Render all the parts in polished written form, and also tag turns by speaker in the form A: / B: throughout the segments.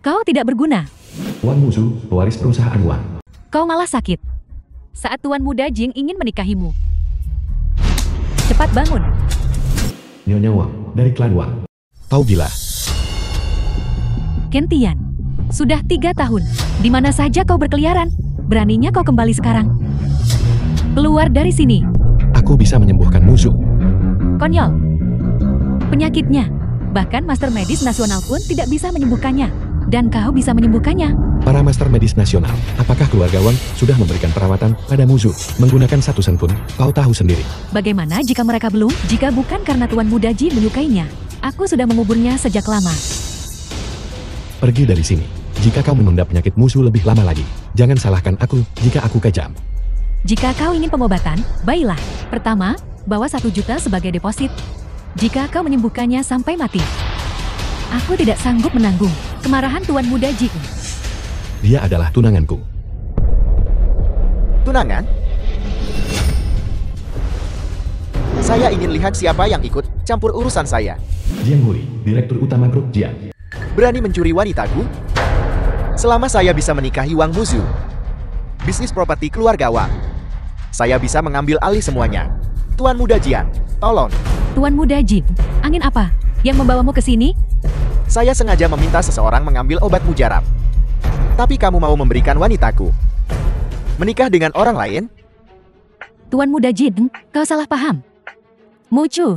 A: Kau tidak berguna.
B: Wang Muzu, pewaris perusahaan Wang.
A: Kau malah sakit. Saat Tuan Muda Jing ingin menikahimu. Cepat bangun.
B: Nyonya Wang, dari klan Wang.
C: Kau gila.
A: Ken Tian, sudah 3 tahun. Di mana saja kau berkeliaran? Beraninya kau kembali sekarang. Keluar dari sini.
C: Aku bisa menyembuhkan Muzu.
A: Konyol. Penyakitnya. Bahkan Master Medis Nasional pun tidak bisa menyembuhkannya. Dan kau bisa menyembuhkannya.
C: Para Master Medis Nasional, apakah keluarga Wang sudah memberikan perawatan pada Muzu menggunakan satu sen pun? Kau tahu sendiri.
A: Bagaimana jika mereka belum? Jika bukan karena Tuan Muda Ji menyukainya, aku sudah menguburnya sejak lama.
C: Pergi dari sini. Jika kau menunda penyakit Muzu lebih lama lagi, jangan salahkan aku jika aku kejam.
A: Jika kau ingin pengobatan, baiklah. Pertama, bawa 1 juta sebagai deposit. Jika kau menyembuhkannya sampai mati, aku tidak sanggup menanggung kemarahan Tuan Muda Ji.
C: Dia adalah tunanganku.
D: Tunangan? Saya ingin lihat siapa yang ikut campur urusan saya.
B: Jiang Hui, Direktur Utama Grup Jiang.
D: Berani mencuri wanitaku? Selama saya bisa menikahi Wang Muzu, bisnis properti keluarga Wang, saya bisa mengambil alih semuanya. Tuan Muda Jiang, tolong.
A: Tuan Muda Ji, angin apa yang membawamu ke sini?
D: Saya sengaja meminta seseorang mengambil obat mujarab. Tapi kamu mau memberikan wanitaku menikah dengan orang lain?
A: Tuan Muda Jin, kau salah paham. Mucu,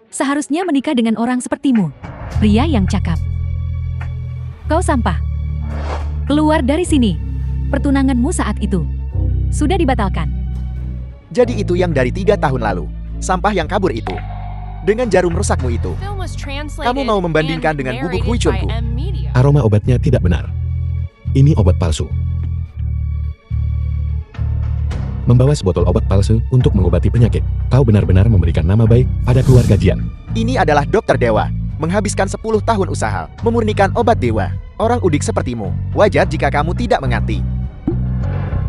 A: seharusnya menikah dengan orang sepertimu. Pria yang cakap. Kau sampah. Keluar dari sini. Pertunanganmu saat itu sudah dibatalkan.
D: Jadi itu yang dari 3 tahun lalu. Sampah yang kabur itu. Dengan jarum rusakmu itu. Kamu mau membandingkan dengan bubuk huicunku?
C: Aroma obatnya tidak benar. Ini obat palsu. Membawa sebotol obat palsu untuk mengobati penyakit. Kau benar-benar memberikan nama baik pada keluarga Jian.
D: Ini adalah dokter dewa. Menghabiskan 10 tahun usaha. Memurnikan obat dewa. Orang udik sepertimu. Wajar jika kamu tidak mengerti.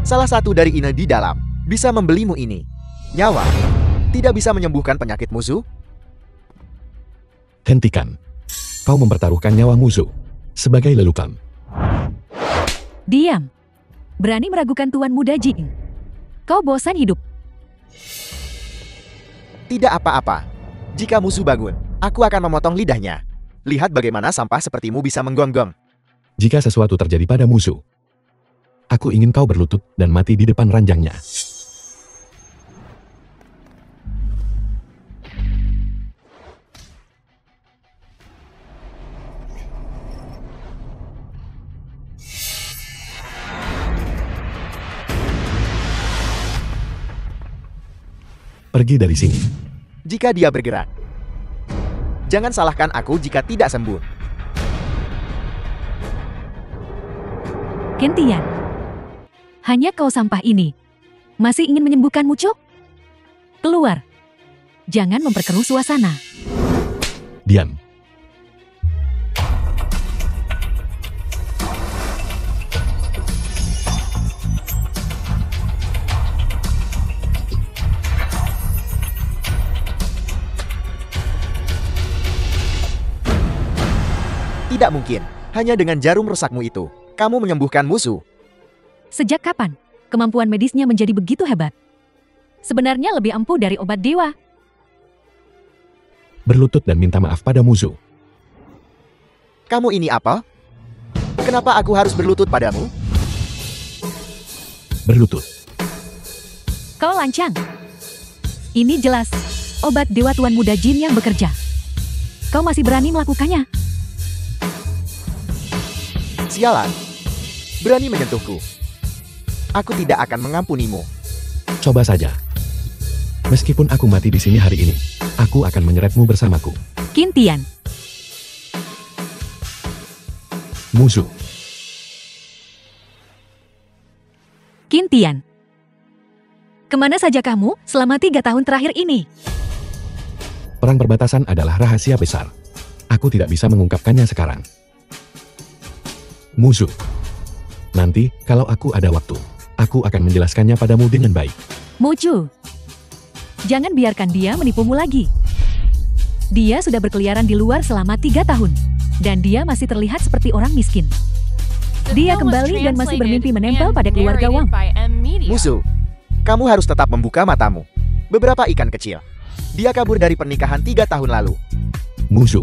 D: Salah satu dari ini di dalam bisa membelimu ini. Nyawa. Tidak bisa menyembuhkan penyakit Muzu?
C: Hentikan. Kau mempertaruhkan nyawa Muzu sebagai lelukan.
A: Diam. Berani meragukan Tuan Muda Ji. Kau bosan hidup.
D: Tidak apa-apa. Jika Muzu bangun, aku akan memotong lidahnya. Lihat bagaimana sampah sepertimu bisa menggonggong.
C: Jika sesuatu terjadi pada Muzu, aku ingin kau berlutut dan mati di depan ranjangnya. Pergi dari sini.
D: Jika dia bergerak, jangan salahkan aku jika tidak sembuh.
A: Ken Tian, hanya kau sampah ini. Masih ingin menyembuhkan Mucu? Keluar. Jangan memperkeruh suasana.
C: Diam.
D: Tidak mungkin. Hanya dengan jarum rusakmu itu, kamu menyembuhkan Muzu.
A: Sejak kapan kemampuan medisnya menjadi begitu hebat? Sebenarnya lebih ampuh dari obat dewa.
C: Berlutut dan minta maaf pada Muzu.
D: Kamu ini apa? Kenapa aku harus berlutut padamu?
C: Berlutut.
A: Kau lancang. Ini jelas obat dewa Tuan Muda Jin yang bekerja. Kau masih berani melakukannya?
D: Sialan. Berani menyentuhku. Aku tidak akan mengampunimu.
C: Coba saja. Meskipun aku mati di sini hari ini, aku akan menyeretmu bersamaku.
A: Ken Tian.
C: Muzu.
A: Ken Tian. Kemana saja kamu selama 3 tahun terakhir ini?
C: Perang perbatasan adalah rahasia besar. Aku tidak bisa mengungkapkannya sekarang. Muzu. Nanti, kalau aku ada waktu, aku akan menjelaskannya padamu dengan baik.
A: Mucu. Jangan biarkan dia menipumu lagi. Dia sudah berkeliaran di luar selama 3 tahun. Dan dia masih terlihat seperti orang miskin. Dia kembali dan masih bermimpi menempel pada keluarga Wang.
D: Musuh, kamu harus tetap membuka matamu. Beberapa ikan kecil. Dia kabur dari pernikahan 3 tahun lalu.
C: Musuh,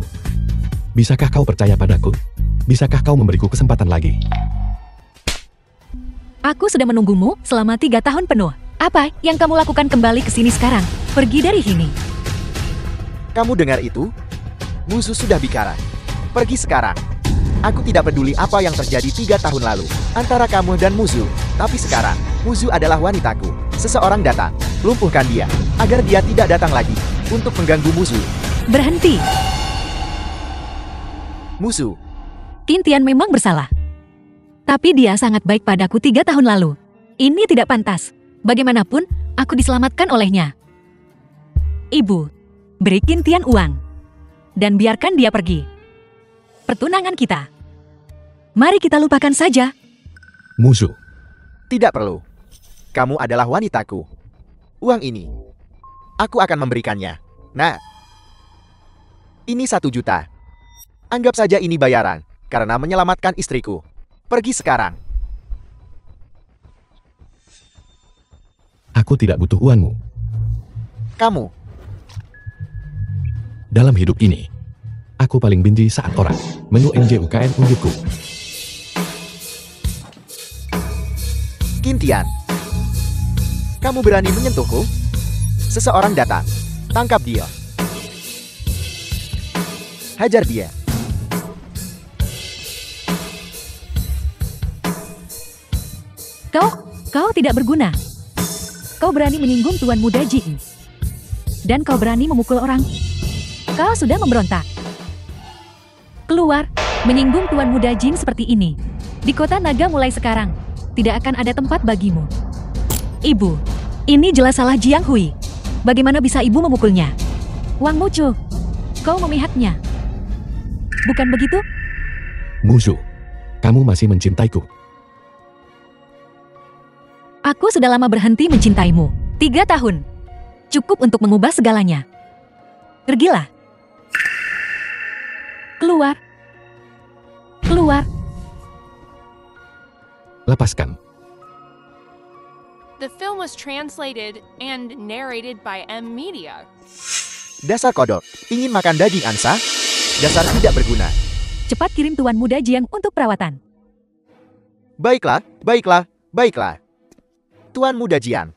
C: bisakah kau percaya padaku? Bisakah kau memberiku kesempatan lagi?
A: Aku sudah menunggumu selama 3 tahun penuh. Apa yang kamu lakukan kembali ke sini sekarang? Pergi dari sini.
D: Kamu dengar itu? Musuh sudah bicara. Pergi sekarang. Aku tidak peduli apa yang terjadi 3 tahun lalu antara kamu dan musuh. Tapi sekarang, musuh adalah wanitaku. Seseorang datang, lumpuhkan dia, agar dia tidak datang lagi untuk mengganggu musuh.
A: Berhenti.
D: Musuh,
A: Qin Tian memang bersalah. Tapi dia sangat baik padaku 3 tahun lalu. Ini tidak pantas. Bagaimanapun, aku diselamatkan olehnya. Ibu, beri Qin Tian uang. Dan biarkan dia pergi. Pertunangan kita. Mari kita lupakan saja.
C: Musuh,
D: tidak perlu. Kamu adalah wanitaku. Uang ini, aku akan memberikannya. Nah, ini 1 juta. Anggap saja ini bayaran, karena menyelamatkan istriku. Pergi sekarang.
C: aku tidak butuh uangmu.
D: Kamu,
C: Dalam hidup ini, aku paling benci saat orang menunjukkan unjukku.
D: Qin Tian. Kamu berani menyentuhku? Seseorang datang. Tangkap dia. Hajar dia.
A: Kau tidak berguna. Kau berani menyinggung Tuan Muda Jing. Dan kau berani memukul orang. Kau sudah memberontak. Keluar, menyinggung Tuan Muda Jing seperti ini. Di kota naga mulai sekarang, tidak akan ada tempat bagimu. Ibu, ini jelas salah Jiang Hui. Bagaimana bisa ibu memukulnya? Wang Mucu, kau memihaknya. Bukan begitu?
C: Musuh, kamu masih mencintaiku.
A: Aku sudah lama berhenti mencintaimu. 3 tahun. Cukup untuk mengubah segalanya. Pergilah. Keluar. Keluar.
C: Lepaskan.
E: The film was translated and narrated by M Media.
D: Dasar kodok. Ingin makan daging angsa? Dasar tidak berguna.
A: Cepat kirim Tuan Muda Jiang untuk perawatan.
D: Baiklah, baiklah, baiklah. Tuan Muda Jian.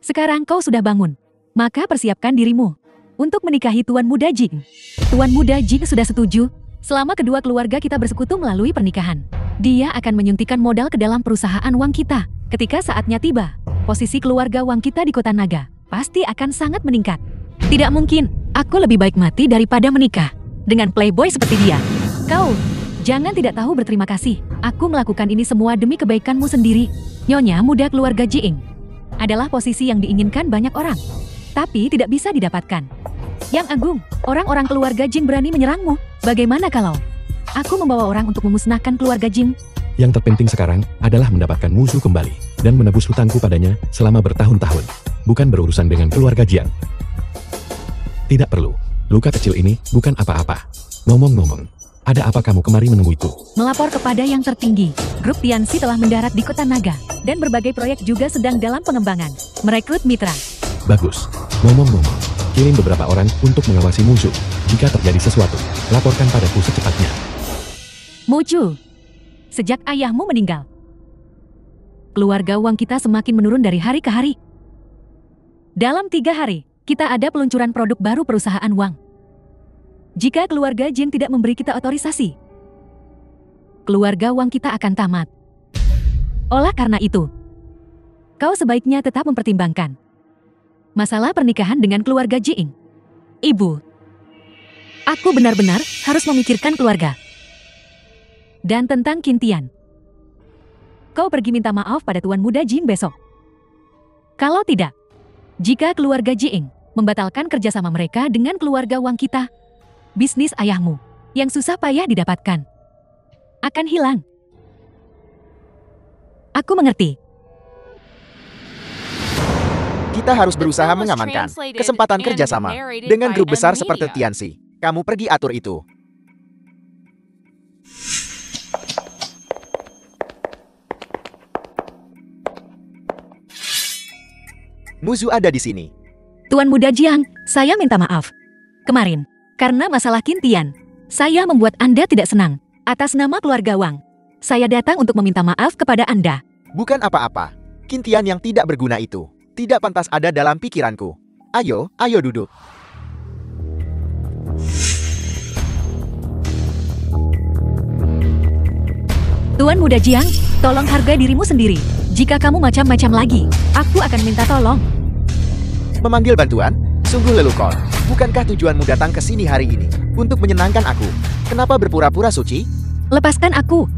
A: Sekarang kau sudah bangun. Maka persiapkan dirimu untuk menikahi Tuan Muda Jing. Tuan Muda Jing sudah setuju. Selama kedua keluarga kita bersekutu melalui pernikahan, dia akan menyuntikkan modal ke dalam perusahaan Wang kita. Ketika saatnya tiba, posisi keluarga Wang kita di kota naga pasti akan sangat meningkat. Tidak mungkin, aku lebih baik mati daripada menikah dengan playboy seperti dia. Kau, jangan tidak tahu berterima kasih. Aku melakukan ini semua demi kebaikanmu sendiri. Nyonya muda keluarga Jiing adalah posisi yang diinginkan banyak orang, tapi tidak bisa didapatkan. Yang Agung, orang-orang keluarga Jing berani menyerangmu. Bagaimana kalau aku membawa orang untuk memusnahkan keluarga Jing?
C: Yang terpenting sekarang adalah mendapatkan musuh kembali dan menebus hutangku padanya selama bertahun-tahun. Bukan berurusan dengan keluarga Jiang. Tidak perlu. Luka kecil ini bukan apa-apa. Ngomong-ngomong, ada apa kamu kemari menemuiku?
A: Melapor kepada yang tertinggi. Grup Tianxi telah mendarat di kota naga, dan berbagai proyek juga sedang dalam pengembangan. Merekrut mitra.
C: Bagus. Ngomong-ngomong, kirim beberapa orang untuk mengawasi musuh. Jika terjadi sesuatu, laporkan padaku secepatnya.
A: Mucu, sejak ayahmu meninggal, keluarga Wang kita semakin menurun dari hari ke hari. Dalam 3 hari, kita ada peluncuran produk baru perusahaan Wang. Jika keluarga Jing tidak memberi kita otorisasi, keluarga Wang kita akan tamat. Oleh karena itu, kau sebaiknya tetap mempertimbangkan masalah pernikahan dengan keluarga Jiing. Ibu, aku benar-benar harus memikirkan keluarga. Dan tentang Qin Tian, kau pergi minta maaf pada Tuan Muda Jing besok. Kalau tidak, jika keluarga Jiing membatalkan kerjasama mereka dengan keluarga Wang kita, bisnis ayahmu yang susah payah didapatkan akan hilang. Aku mengerti.
D: Kita harus
E: The
D: berusaha
E: film was
D: mengamankan
E: translated
D: kesempatan
E: and
D: kerjasama
E: narrated
D: dengan
E: by
D: grup besar
E: M
D: seperti
E: Media.
D: Tianxi. Kamu pergi atur itu. Muzu ada di sini.
A: Tuan Muda Jiang, saya minta maaf. Kemarin, karena masalah Kintian, saya membuat Anda tidak senang. Atas nama keluarga Wang, saya datang untuk meminta maaf kepada Anda.
D: Bukan apa-apa. Kintian yang tidak berguna itu tidak pantas ada dalam pikiranku. Ayo, ayo duduk.
A: Tuan Muda Jiang, tolong hargai dirimu sendiri. Jika kamu macam-macam lagi, aku akan minta tolong.
D: Memanggil bantuan? Sungguh lelucon. Bukankah tujuanmu datang ke sini hari ini untuk menyenangkan aku? Kenapa berpura-pura suci?
A: Lepaskan aku.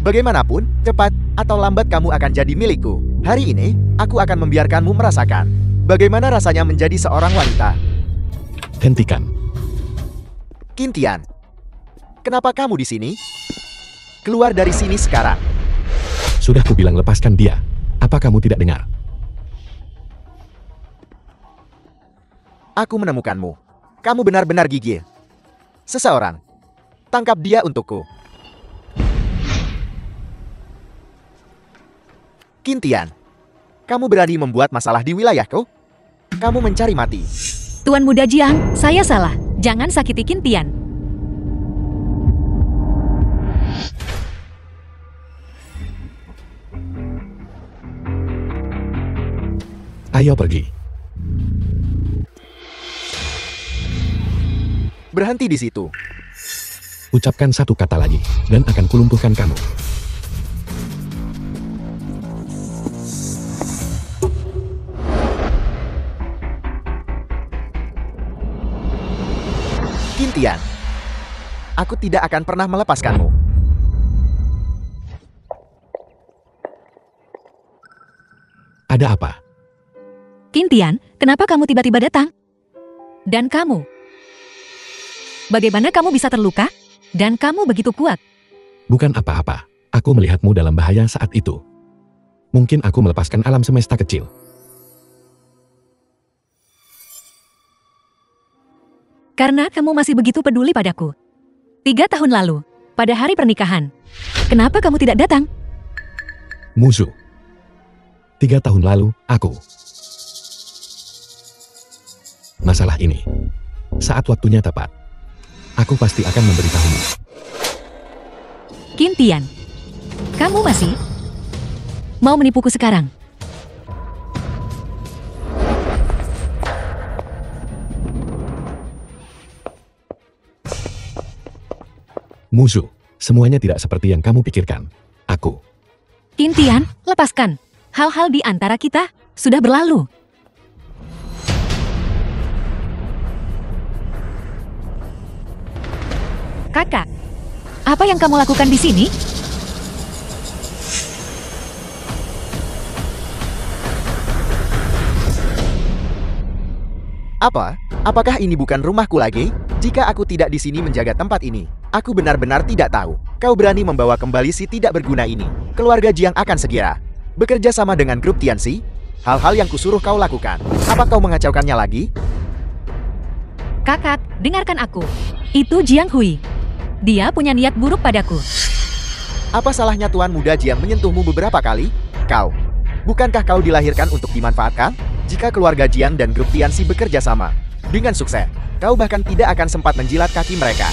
D: Bagaimanapun, cepat atau lambat kamu akan jadi milikku. Hari ini, aku akan membiarkanmu merasakan bagaimana rasanya menjadi seorang wanita.
C: Hentikan.
D: Kintian, kenapa kamu di sini? Keluar dari sini sekarang.
C: Sudah kubilang lepaskan dia. Apa kamu tidak dengar?
D: Aku menemukanmu. Kamu benar-benar gigih. Seseorang. Tangkap dia untukku. Kintian, kamu berani membuat masalah di wilayahku? Kamu mencari mati.
A: Tuan Muda Jiang, saya salah. Jangan sakiti Kintian.
C: Ayo pergi.
D: Berhenti di situ.
C: Ucapkan satu kata lagi, dan akan kulumpuhkan kamu.
D: Kintian, aku tidak akan pernah melepaskanmu.
C: Ada apa?
A: Kintian, kenapa kamu tiba-tiba datang? Dan kamu? Bagaimana kamu bisa terluka? Dan kamu begitu kuat.
C: Bukan apa-apa. Aku melihatmu dalam bahaya saat itu. Mungkin aku melepaskan alam semesta kecil.
A: Karena kamu masih begitu peduli padaku. 3 tahun lalu, pada hari pernikahan. Kenapa kamu tidak datang?
C: Muzu. 3 tahun lalu, aku. Masalah ini. Saat waktunya tepat. Aku pasti akan memberitahumu.
A: Kintian, kamu masih mau menipuku sekarang?
C: Muzu, semuanya tidak seperti yang kamu pikirkan. Aku.
A: Kintian, lepaskan. Hal-hal di antara kita sudah berlalu. Kakak, apa yang kamu lakukan di sini?
D: Apa? Apakah ini bukan rumahku lagi? Jika aku tidak di sini menjaga tempat ini, aku benar-benar tidak tahu. Kau berani membawa kembali si tidak berguna ini. Keluarga Jiang akan segera bekerja sama dengan grup Tianxi. Hal-hal yang kusuruh kau lakukan. Apa kau mengacaukannya lagi?
A: Kakak, dengarkan aku. Itu Jiang Hui. Dia punya niat buruk padaku.
D: Apa salahnya Tuan Muda Jiang menyentuhmu beberapa kali? Kau, bukankah kau dilahirkan untuk dimanfaatkan? Jika keluarga Jiang dan grup Tianxi bekerja sama dengan sukses, kau bahkan tidak akan sempat menjilat kaki mereka.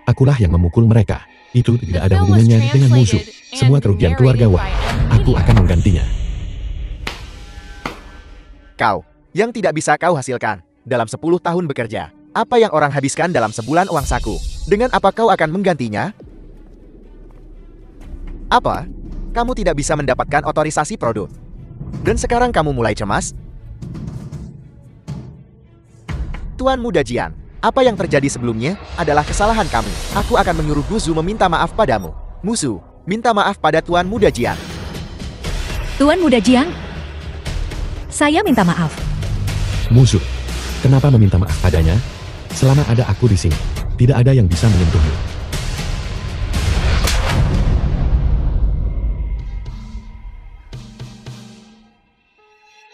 C: Akulah yang memukul mereka. Itu
E: The
C: tidak ada
E: film was
C: hubungannya dengan Muzu.
E: translated
C: Semua
E: and
C: kerugian keluarga
E: narrated
C: Wang.
E: by M
C: Aku
E: Media.
C: akan menggantinya.
D: Kau, yang tidak bisa kau hasilkan dalam 10 tahun bekerja. Apa yang orang habiskan dalam sebulan uang saku? Dengan apa kau akan menggantinya? Apa? Kamu tidak bisa mendapatkan otorisasi produk. Dan sekarang kamu mulai cemas? Tuan Muda Jiang, apa yang terjadi sebelumnya adalah kesalahan kami. Aku akan menyuruh Guzu meminta maaf padamu. Musuh, minta maaf pada Tuan Muda Jiang.
A: Tuan Muda Jiang, saya minta maaf.
C: Muzu, kenapa meminta maaf padanya? Selama ada aku di sini, tidak ada yang bisa menyentuhmu.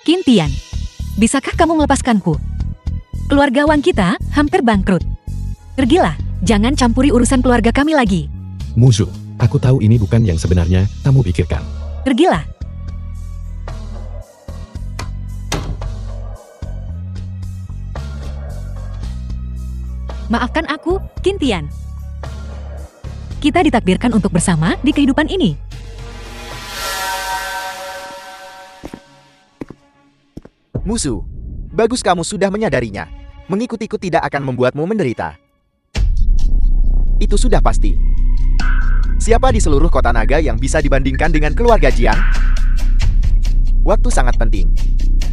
A: Kintian, bisakah kamu melepaskanku? Keluarga Wang kita hampir bangkrut. Pergilah, jangan campuri urusan keluarga kami lagi.
C: Musuh, aku tahu ini bukan yang sebenarnya kamu pikirkan.
A: Pergilah. Maafkan aku, Kintian. Kita ditakdirkan untuk bersama di kehidupan ini.
D: Musuh, bagus kamu sudah menyadarinya. Mengikut-ikut tidak akan membuatmu menderita. Itu sudah pasti. Siapa di seluruh kota naga yang bisa dibandingkan dengan keluarga Jiang? Waktu sangat penting.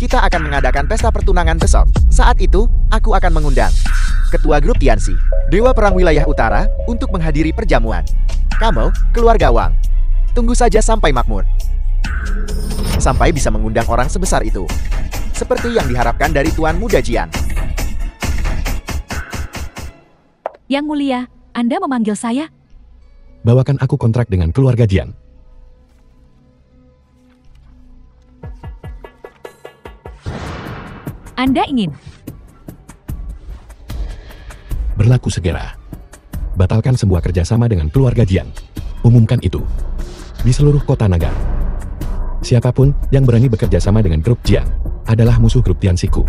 D: Kita akan mengadakan pesta pertunangan besok. Saat itu, aku akan mengundang Ketua Grup Tianxi, Dewa Perang Wilayah Utara, untuk menghadiri perjamuan. Kamu, keluarga Wang, tunggu saja sampai makmur. Sampai bisa mengundang orang sebesar itu. Seperti yang diharapkan dari Tuan Muda Jian.
A: Yang mulia, Anda memanggil saya?
C: Bawakan aku kontrak dengan keluarga Jiang.
A: Anda ingin
C: Berlaku segera. Batalkan semua kerjasama dengan keluarga Jiang. Umumkan itu di seluruh kota naga. Siapapun yang berani bekerja sama dengan grup Jiang adalah musuh grup Tianxiku.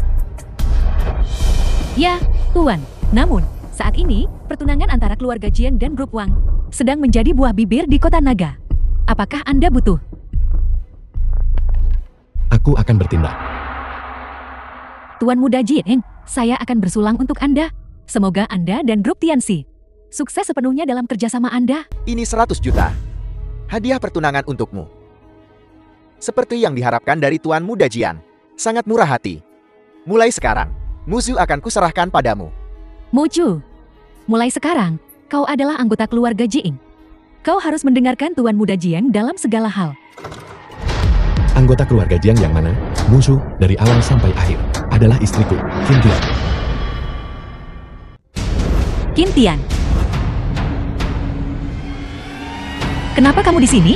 A: Ya, Tuan. Namun, saat ini, pertunangan antara keluarga Jiang dan grup Wang sedang menjadi buah bibir di kota naga. Apakah Anda butuh?
C: Aku akan bertindak.
A: Tuan Muda Jiang, saya akan bersulang untuk Anda. Semoga Anda dan grup Tianxi sukses sepenuhnya dalam kerjasama Anda.
D: Ini 100 juta. Hadiah pertunangan untukmu. Seperti yang diharapkan dari Tuan Muda Jian. Sangat murah hati. Mulai sekarang, musuh akan kuserahkan padamu.
A: Mucu, mulai sekarang, kau adalah anggota keluarga Jiang. Kau harus mendengarkan Tuan Muda Jiang dalam segala hal.
C: Anggota keluarga Jiang yang mana? Musuh dari awal sampai akhir adalah istriku, Kintian.
A: Kintian. Kenapa kamu di sini?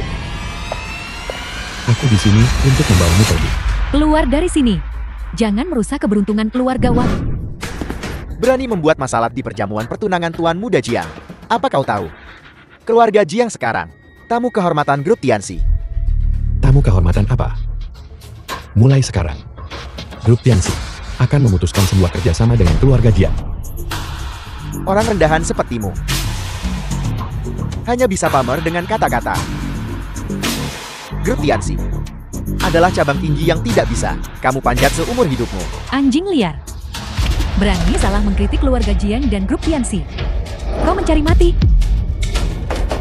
C: Aku di sini untuk membawamu pergi.
A: Keluar dari sini. Jangan merusak keberuntungan keluarga Wang.
D: Berani membuat masalah di perjamuan pertunangan Tuan Muda Jiang. Apa kau tahu? Keluarga Jiang sekarang, tamu kehormatan grup Tianxi.
C: Tamu kehormatan apa? Mulai sekarang, grup Tianxi akan memutuskan sebuah kerjasama dengan keluarga Jiang.
D: Orang rendahan sepertimu hanya bisa pamer dengan kata-kata. Grup Tianxi adalah cabang tinggi yang tidak bisa kamu panjat seumur hidupmu.
A: Anjing liar. Berani salah mengkritik keluarga Jiang dan grup Tianxi. Kau mencari mati.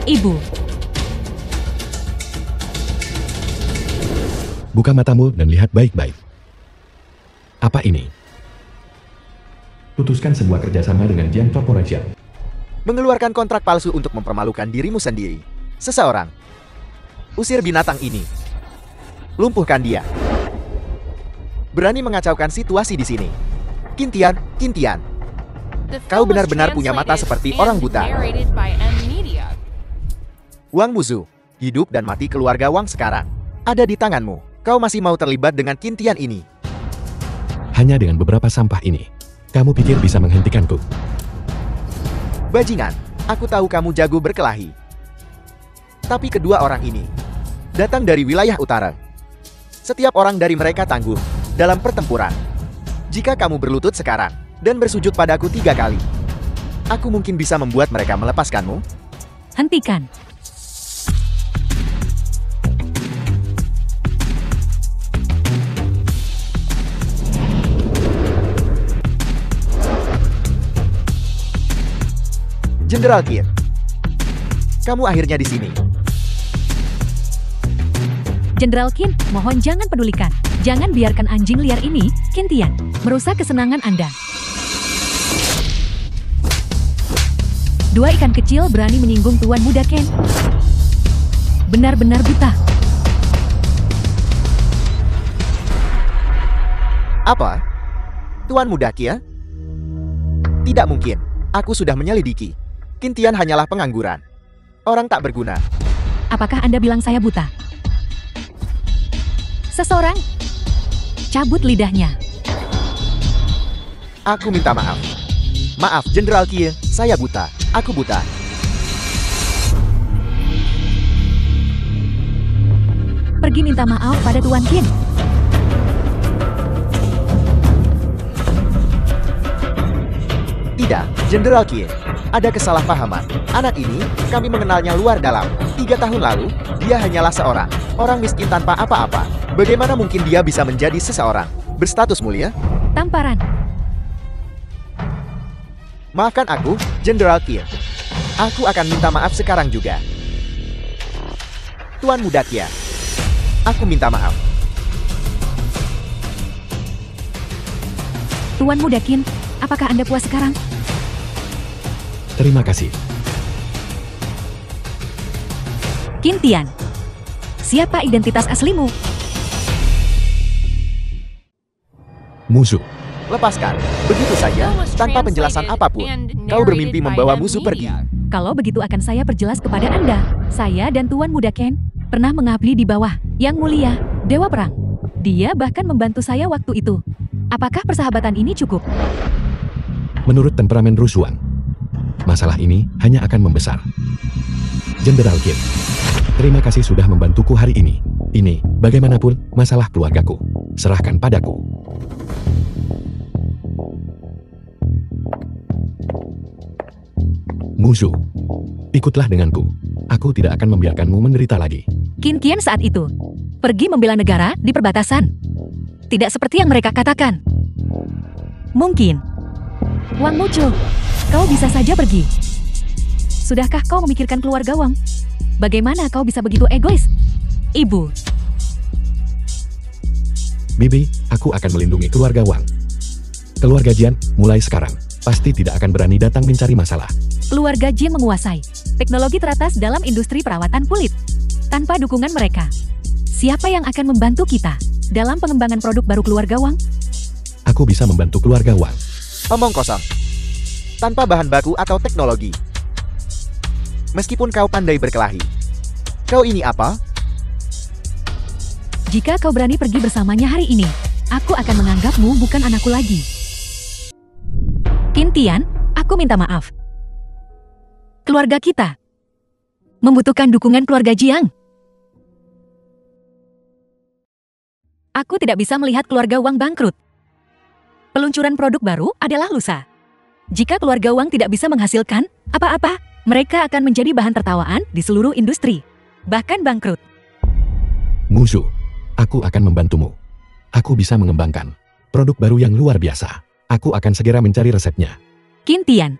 A: Ibu.
C: Buka matamu dan lihat baik-baik. Apa ini?
B: Putuskan sebuah kerjasama dengan Jiang Corporation.
D: Mengeluarkan kontrak palsu untuk mempermalukan dirimu sendiri. Seseorang. Usir binatang ini. Lumpuhkan dia. Berani mengacaukan situasi di sini. Kintian, Kintian.
E: The
D: Kau
E: film was
D: benar-benar punya mata
E: translated
D: seperti
E: and
D: orang buta.
E: narrated by M Media.
D: Wang Muzu, hidup dan mati keluarga Wang sekarang ada di tanganmu. Kau masih mau terlibat dengan Kintian ini?
C: Hanya dengan beberapa sampah ini, kamu pikir bisa menghentikanku?
D: Bajingan, aku tahu kamu jago berkelahi. Tapi kedua orang ini datang dari wilayah utara. Setiap orang dari mereka tangguh dalam pertempuran. Jika kamu berlutut sekarang dan bersujud padaku 3 kali, aku mungkin bisa membuat mereka melepaskanmu.
A: Hentikan.
D: Jenderal Qin, kamu akhirnya di sini.
A: Jenderal Qin, mohon jangan pedulikan. Jangan biarkan anjing liar ini, Kintian, merusak kesenangan Anda. 2 ikan kecil berani menyinggung Tuan Muda Ken. Benar-benar buta.
D: Apa? Tuan Muda Qin? Tidak mungkin. Aku sudah menyelidiki. Kintian hanyalah pengangguran. Orang tak berguna.
A: Apakah Anda bilang saya buta? Seseorang? cabut lidahnya.
D: Aku minta maaf. Maaf, Jenderal Kie, saya buta. Aku buta.
A: Pergi minta maaf pada Tuan Qin.
D: Tidak, Jenderal Kie. Ada kesalahpahaman. Anak ini, kami mengenalnya luar dalam. 3 tahun lalu, dia hanyalah seorang orang miskin tanpa apa-apa. Bagaimana mungkin dia bisa menjadi seseorang berstatus mulia?
A: Tamparan.
D: Maafkan aku, Jenderal Kie. Aku akan minta maaf sekarang juga. Tuan Muda Kie, aku minta maaf.
A: Tuan Muda Qin, apakah Anda puas sekarang?
C: Terima kasih.
A: Qin Tian, siapa identitas aslimu?
C: Musuh.
D: Lepaskan. Begitu saja, tanpa penjelasan apapun. Kau bermimpi membawa musuh pergi.
A: Kalau begitu akan saya perjelas kepada Anda. Saya dan Tuan Muda Ken pernah mengabdi di bawah Yang Mulia, Dewa Perang. Dia bahkan membantu saya waktu itu. Apakah persahabatan ini cukup?
C: Menurut temperamen Rusuang, masalah ini hanya akan membesar. Jenderal Qin, terima kasih sudah membantuku hari ini. Ini, bagaimanapun, masalah keluargaku. Serahkan padaku. Musuh, ikutlah denganku. Aku tidak akan membiarkanmu menderita lagi.
A: Qin Qian saat itu pergi membela negara di perbatasan. Tidak seperti yang mereka katakan. Mungkin. Wang Mucu, kau bisa saja pergi. Sudahkah kau memikirkan keluarga Wang? Bagaimana kau bisa begitu egois? Ibu.
C: Bibi, aku akan melindungi keluarga Wang. Keluarga Jian, mulai sekarang, pasti tidak akan berani datang mencari masalah.
A: Keluarga Jin menguasai teknologi teratas dalam industri perawatan kulit. Tanpa dukungan mereka, siapa yang akan membantu kita dalam pengembangan produk baru keluarga Wang?
C: Aku bisa membantu keluarga Wang.
D: Omong kosong. Tanpa bahan baku atau teknologi. Meskipun kau pandai berkelahi. Kau ini apa?
A: Jika kau berani pergi bersamanya hari ini, aku akan menganggapmu bukan anakku lagi. Qin Tian, aku minta maaf. Keluarga kita membutuhkan dukungan keluarga Jiang. Aku tidak bisa melihat keluarga Wang bangkrut. Peluncuran produk baru adalah lusa. Jika keluarga Wang tidak bisa menghasilkan apa-apa, mereka akan menjadi bahan tertawaan di seluruh industri, bahkan bangkrut.
C: Musuh, aku akan membantumu. Aku bisa mengembangkan produk baru yang luar biasa. Aku akan segera mencari resepnya.
A: Qin Tian,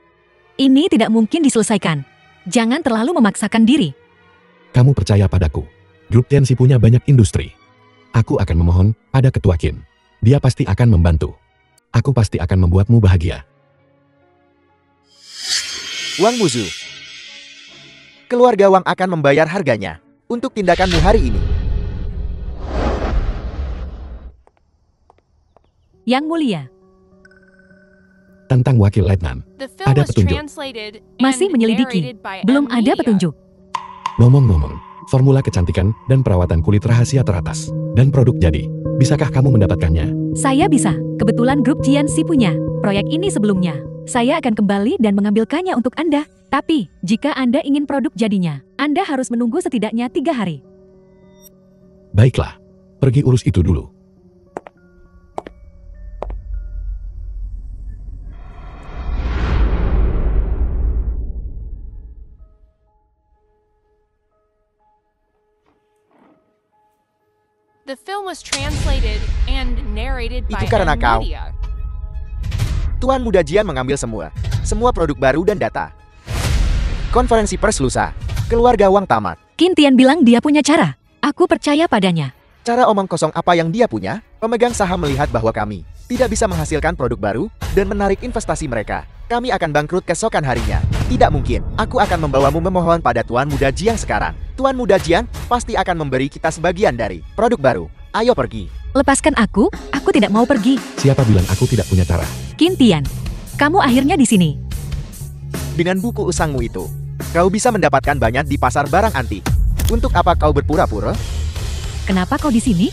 A: ini tidak mungkin diselesaikan. Jangan terlalu memaksakan diri.
C: Kamu percaya padaku. Grup Tianxi punya banyak industri. Aku akan memohon pada Ketua Qin. Dia pasti akan membantu. Aku pasti akan membuatmu bahagia.
D: Wang Muzu. Keluarga Wang akan membayar harganya untuk tindakanmu hari ini.
A: Yang Mulia,
C: Tentang Wakil Letnan,
E: The film
C: ada
E: was
C: petunjuk.
E: translated
A: masih
E: and
A: menyelidiki.
E: narrated by
A: Belum
E: M.
A: ada
E: Media.
A: petunjuk.
C: Ngomong-ngomong, formula kecantikan dan perawatan kulit rahasia teratas, dan produk jadi. Bisakah kamu mendapatkannya?
A: Saya bisa. Kebetulan grup Jianxi punya proyek ini sebelumnya. Saya akan kembali dan mengambilkannya untuk Anda. Tapi, jika Anda ingin produk jadinya, Anda harus menunggu setidaknya 3 hari.
C: Baiklah, pergi urus itu dulu.
E: The film was translated and narrated by
D: Itu karena
E: M.
D: kau.
E: Media.
D: Tuan Muda Jian mengambil semua produk baru dan data. Konferensi pers lusa. Keluarga Wang tamat.
A: Qin Tian bilang dia punya cara. Aku percaya padanya.
D: Cara omong kosong apa yang dia punya? Pemegang saham melihat bahwa kami tidak bisa menghasilkan produk baru dan menarik investasi mereka. Kami akan bangkrut keesokan harinya. Tidak mungkin. Aku akan membawamu memohon pada Tuan Muda Jiang sekarang. Tuan Muda Jiang pasti akan memberi kita sebagian dari produk baru. Ayo pergi.
A: Lepaskan aku tidak mau pergi.
C: Siapa bilang aku tidak punya cara?
A: Qin Tian, kamu akhirnya di sini.
D: Dengan buku usangmu itu, kau bisa mendapatkan banyak di pasar barang antik. Untuk apa kau berpura-pura?
A: Kenapa kau di sini?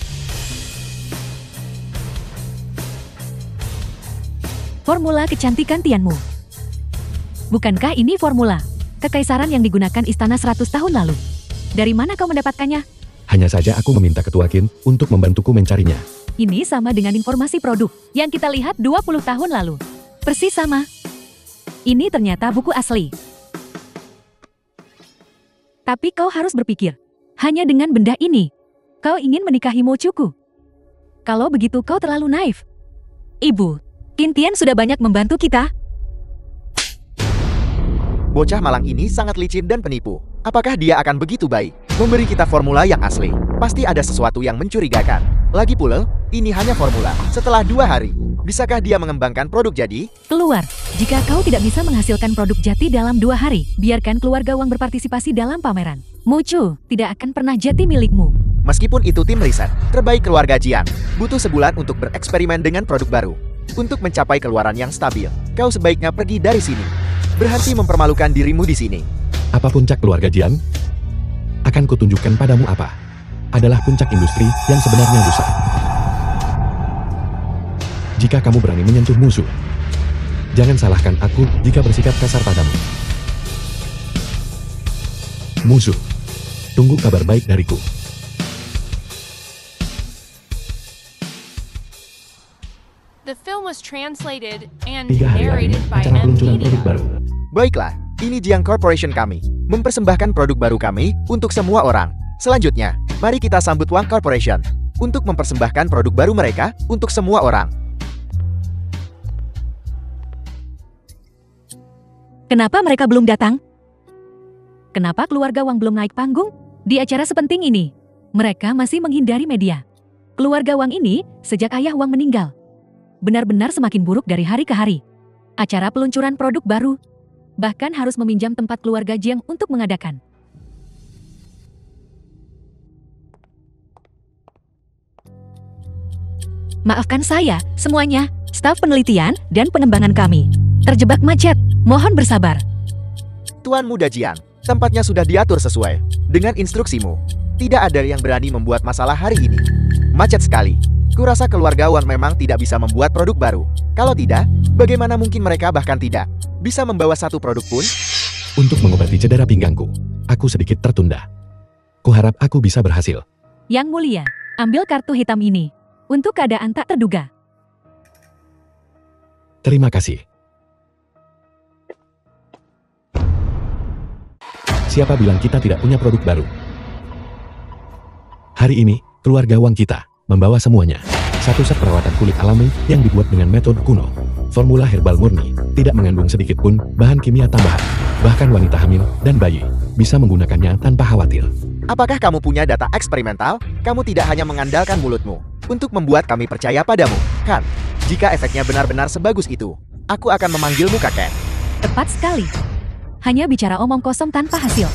A: Formula kecantikan Tianmu. Bukankah ini formula kekaisaran yang digunakan istana 100 tahun lalu? Dari mana kau mendapatkannya?
C: Hanya saja aku meminta Ketua Qin untuk membantuku mencarinya.
A: Ini sama dengan informasi produk yang kita lihat 20 tahun lalu. Persis sama. Ini ternyata buku asli. Tapi kau harus berpikir, hanya dengan benda ini, kau ingin menikahi Mo Chuku. Kalau begitu kau terlalu naif. Ibu, Qin Tian sudah banyak membantu kita.
D: Bocah malang ini sangat licin dan penipu. Apakah dia akan begitu baik memberi kita formula yang asli? Pasti ada sesuatu yang mencurigakan. Lagi pula, ini hanya formula. Setelah 2 hari, bisakah dia mengembangkan produk jadi?
A: Keluar. Jika kau tidak bisa menghasilkan produk jati dalam 2 hari, biarkan keluarga Wang berpartisipasi dalam pameran. Mo Chu tidak akan pernah jadi milikmu.
D: Meskipun itu tim riset terbaik keluarga Jiang, butuh sebulan untuk bereksperimen dengan produk baru. Untuk mencapai keluaran yang stabil, kau sebaiknya pergi dari sini. Berhenti mempermalukan dirimu di sini.
C: Apa puncak keluarga Jiang? Akan kutunjukkan padamu apa adalah puncak industri yang sebenarnya rusak. Jika kamu berani menyentuh musuh, jangan salahkan aku jika bersikap kasar padamu. Musuh, tunggu kabar baik dariku.
E: The film was translated and
B: 3 hari lagi,
E: narrated by
B: acara
E: M.
B: peluncuran produk
E: Media.
B: baru.
D: Baiklah, ini Jiang Corporation kami. Mempersembahkan produk baru kami untuk semua orang. Selanjutnya, mari kita sambut Wang Corporation untuk mempersembahkan produk baru mereka untuk semua orang.
A: Kenapa mereka belum datang? Kenapa keluarga Wang belum naik panggung? Di acara sepenting ini, mereka masih menghindari media. Keluarga Wang ini, sejak ayah Wang meninggal, benar-benar semakin buruk dari hari ke hari. Acara peluncuran produk baru, bahkan harus meminjam tempat keluarga Jiang untuk mengadakan. Maafkan saya, semuanya, staf penelitian dan pengembangan kami terjebak macet. Mohon bersabar.
D: Tuan Muda Jiang, tempatnya sudah diatur sesuai dengan instruksimu. Tidak ada yang berani membuat masalah hari ini. Macet sekali. Kurasa keluarga Wang memang tidak bisa membuat produk baru. Kalau tidak, bagaimana mungkin mereka bahkan tidak bisa membawa satu produk pun?
C: Untuk mengobati cedera pinggangku, aku sedikit tertunda. Kuharap aku bisa berhasil.
A: Yang mulia, ambil kartu hitam ini untuk keadaan tak terduga.
C: Terima kasih. Siapa bilang kita tidak punya produk baru? Hari ini, keluarga Wang kita membawa semuanya. Satu set perawatan kulit alami yang dibuat dengan metode kuno. Formula herbal murni, tidak mengandung sedikit pun bahan kimia tambahan. Bahkan wanita hamil dan bayi bisa menggunakannya tanpa khawatir.
D: Apakah kamu punya data eksperimental? Kamu tidak hanya mengandalkan mulutmu untuk membuat kami percaya padamu, kan? Jika efeknya benar-benar sebagus itu, aku akan memanggilmu kakek.
A: Tepat sekali. Hanya bicara omong kosong tanpa hasil.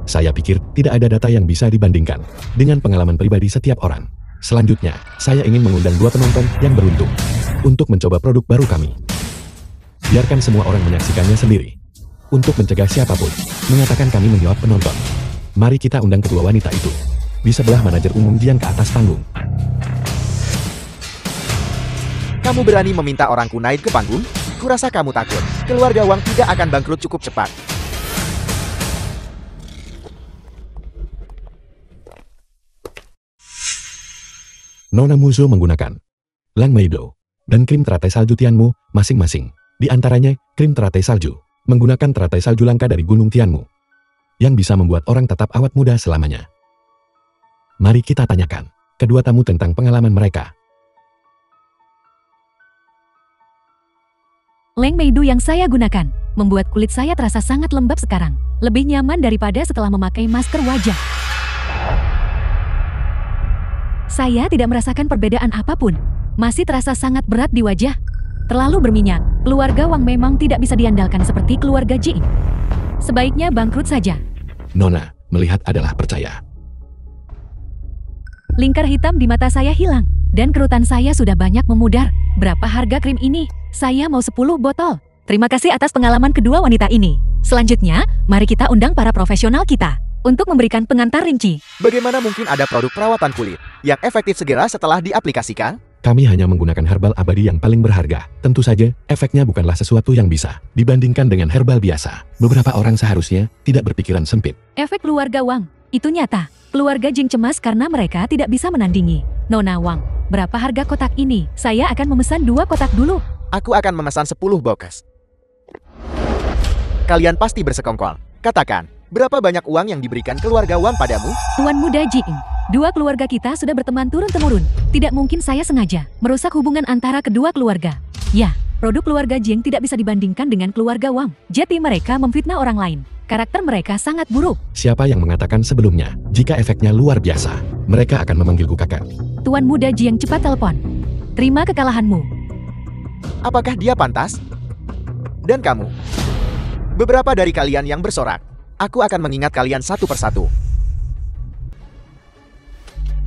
C: Saya pikir tidak ada data yang bisa dibandingkan dengan pengalaman pribadi setiap orang. Selanjutnya, saya ingin mengundang 2 penonton yang beruntung untuk mencoba produk baru kami. Biarkan semua orang menyaksikannya sendiri. Untuk mencegah siapapun mengatakan kami menjawab penonton. Mari kita undang kedua wanita itu di sebelah manajer umum Jiang ke atas panggung.
D: Kamu berani meminta orangku naik ke panggung? Kurasa kamu takut keluarga Wang tidak akan bangkrut cukup cepat.
C: Nona Muzo menggunakan Lang Meido dan krim teratai salju Tianmu masing-masing. Di antaranya, krim teratai salju menggunakan teratai salju langka dari Gunung Tianmu yang bisa membuat orang tetap awet muda selamanya. Mari kita tanyakan kedua tamu tentang pengalaman mereka.
A: Lang Meidu yang saya gunakan membuat kulit saya terasa sangat lembab sekarang. Lebih nyaman daripada setelah memakai masker wajah. Saya tidak merasakan perbedaan apapun. Masih terasa sangat berat di wajah. Terlalu berminyak. Keluarga Wang memang tidak bisa diandalkan seperti keluarga Ji. Sebaiknya bangkrut saja.
C: Nona melihat adalah percaya.
A: Lingkar hitam di mata saya hilang. Dan kerutan saya sudah banyak memudar. Berapa harga krim ini? Saya mau 10 botol. Terima kasih atas pengalaman kedua wanita ini. Selanjutnya, mari kita undang para profesional kita untuk memberikan pengantar rinci.
D: Bagaimana mungkin ada produk perawatan kulit yang efektif segera setelah diaplikasikan?
C: Kami hanya menggunakan herbal abadi yang paling berharga. Tentu saja, efeknya bukanlah sesuatu yang bisa dibandingkan dengan herbal biasa. Beberapa orang seharusnya tidak berpikiran sempit.
A: Efek keluarga Wang, itu nyata. Keluarga Jing cemas karena mereka tidak bisa menandingi. Nona Wang, berapa harga kotak ini? Saya akan memesan 2 kotak dulu.
D: Aku akan memesan 10 box. Kalian pasti bersekongkol. Katakan, berapa banyak uang yang diberikan keluarga Wang padamu?
A: Tuan Muda Jing, 2 keluarga kita sudah berteman turun-temurun. Tidak mungkin saya sengaja merusak hubungan antara kedua keluarga. Ya, produk keluarga Jing tidak bisa dibandingkan dengan keluarga Wang. Jadi mereka memfitnah orang lain. Karakter mereka sangat buruk.
C: Siapa yang mengatakan sebelumnya, jika efeknya luar biasa, mereka akan memanggilku kakak.
A: Tuan Muda Jing cepat telepon. Terima kekalahanmu.
D: Apakah dia pantas? Dan kamu? Beberapa dari kalian yang bersorak, aku akan mengingat kalian satu persatu.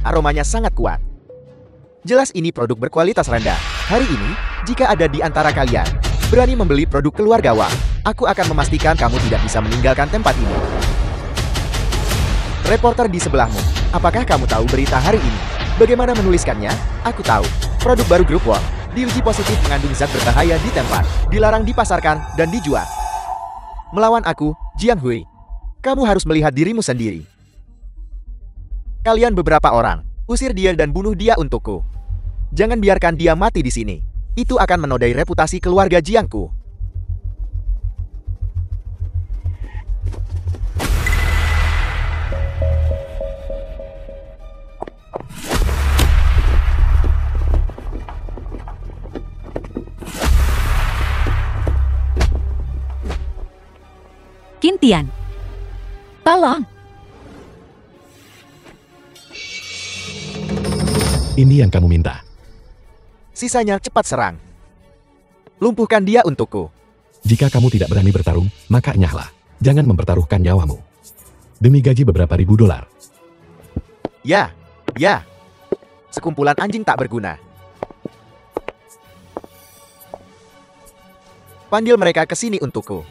D: Aromanya sangat kuat. Jelas ini produk berkualitas rendah. Hari ini, jika ada di antara kalian berani membeli produk keluarga Wang, aku akan memastikan kamu tidak bisa meninggalkan tempat ini. Reporter di sebelahmu, apakah kamu tahu berita hari ini? Bagaimana menuliskannya? Aku tahu. Produk baru grup Wang diuji positif mengandung zat berbahaya di tempat, dilarang dipasarkan dan dijual. Melawan aku, Jiang Hui. Kamu harus melihat dirimu sendiri. Kalian beberapa orang, usir dia dan bunuh dia untukku. Jangan biarkan dia mati di sini. Itu akan menodai reputasi keluarga Jiangku.
A: Qintian, tolong.
C: Ini yang kamu minta.
D: Sisanya cepat serang. Lumpuhkan dia untukku.
C: Jika kamu tidak berani bertarung, maka enyahlah. Jangan mempertaruhkan nyawamu. Demi gaji beberapa ribu dolar.
D: Ya. Sekumpulan anjing tak berguna. Panggil mereka ke sini untukku.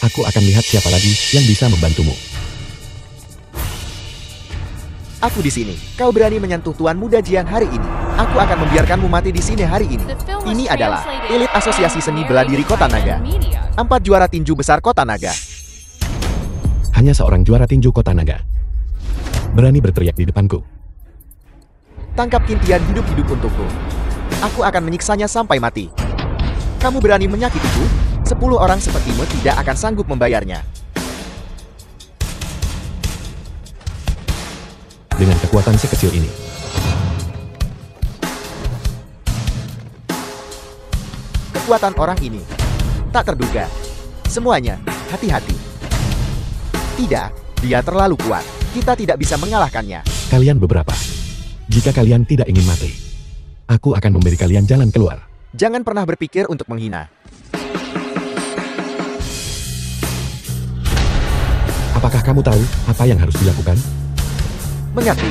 C: Aku akan lihat siapa lagi yang bisa membantumu.
D: Aku di sini. Kau berani menyentuh Tuan Muda Jiang hari ini. Aku akan membiarkanmu mati di sini hari ini. Ini adalah elit asosiasi seni bela diri Kota Naga. 4 juara tinju besar Kota Naga.
C: Hanya seorang juara tinju Kota Naga berani berteriak di depanku.
D: Tangkap Qintian hidup-hidup untukku. Aku akan menyiksanya sampai mati. Kamu berani menyakitiku? 10 orang sepertimu tidak akan sanggup membayarnya.
C: Dengan kekuatan sekecil ini,
D: kekuatan orang ini tak terduga. Semuanya, hati-hati. Tidak, dia terlalu kuat. Kita tidak bisa mengalahkannya.
C: kalian beberapa. Jika kalian tidak ingin mati, aku akan memberi kalian jalan keluar.
D: Jangan pernah berpikir untuk menghina.
C: Apakah kamu tahu apa yang harus dilakukan?
D: Mengerti?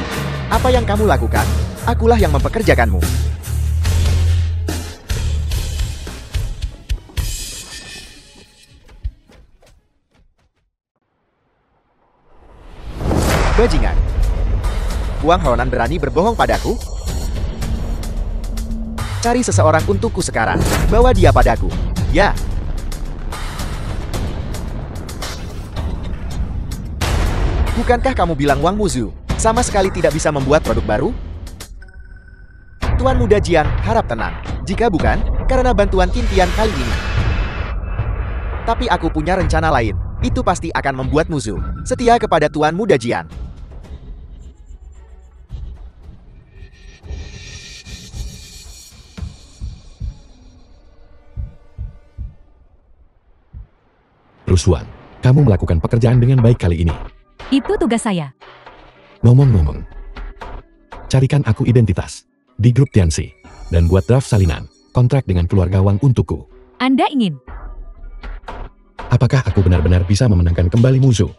D: Apa yang kamu lakukan? Akulah yang mempekerjakanmu. Bajingan. Wang Honan berani berbohong padaku? Cari seseorang untukku sekarang. Bawa dia padaku. Ya. Bukankah kamu bilang Wang Muzu sama sekali tidak bisa membuat produk baru? Tuan Muda Jiang harap tenang. Jika bukan, karena bantuan Qintian kali ini. Tapi aku punya rencana lain. Itu pasti akan membuat Muzu setia kepada Tuan Muda Jiang.
C: Ruswan, kamu melakukan pekerjaan dengan baik kali ini.
A: Itu tugas saya.
C: Ngomong-ngomong, carikan aku identitas di grup Tianxi dan buat draft salinan kontrak dengan keluarga Wang untukku.
A: Anda ingin?
C: Apakah aku benar-benar bisa memenangkan kembali musuh?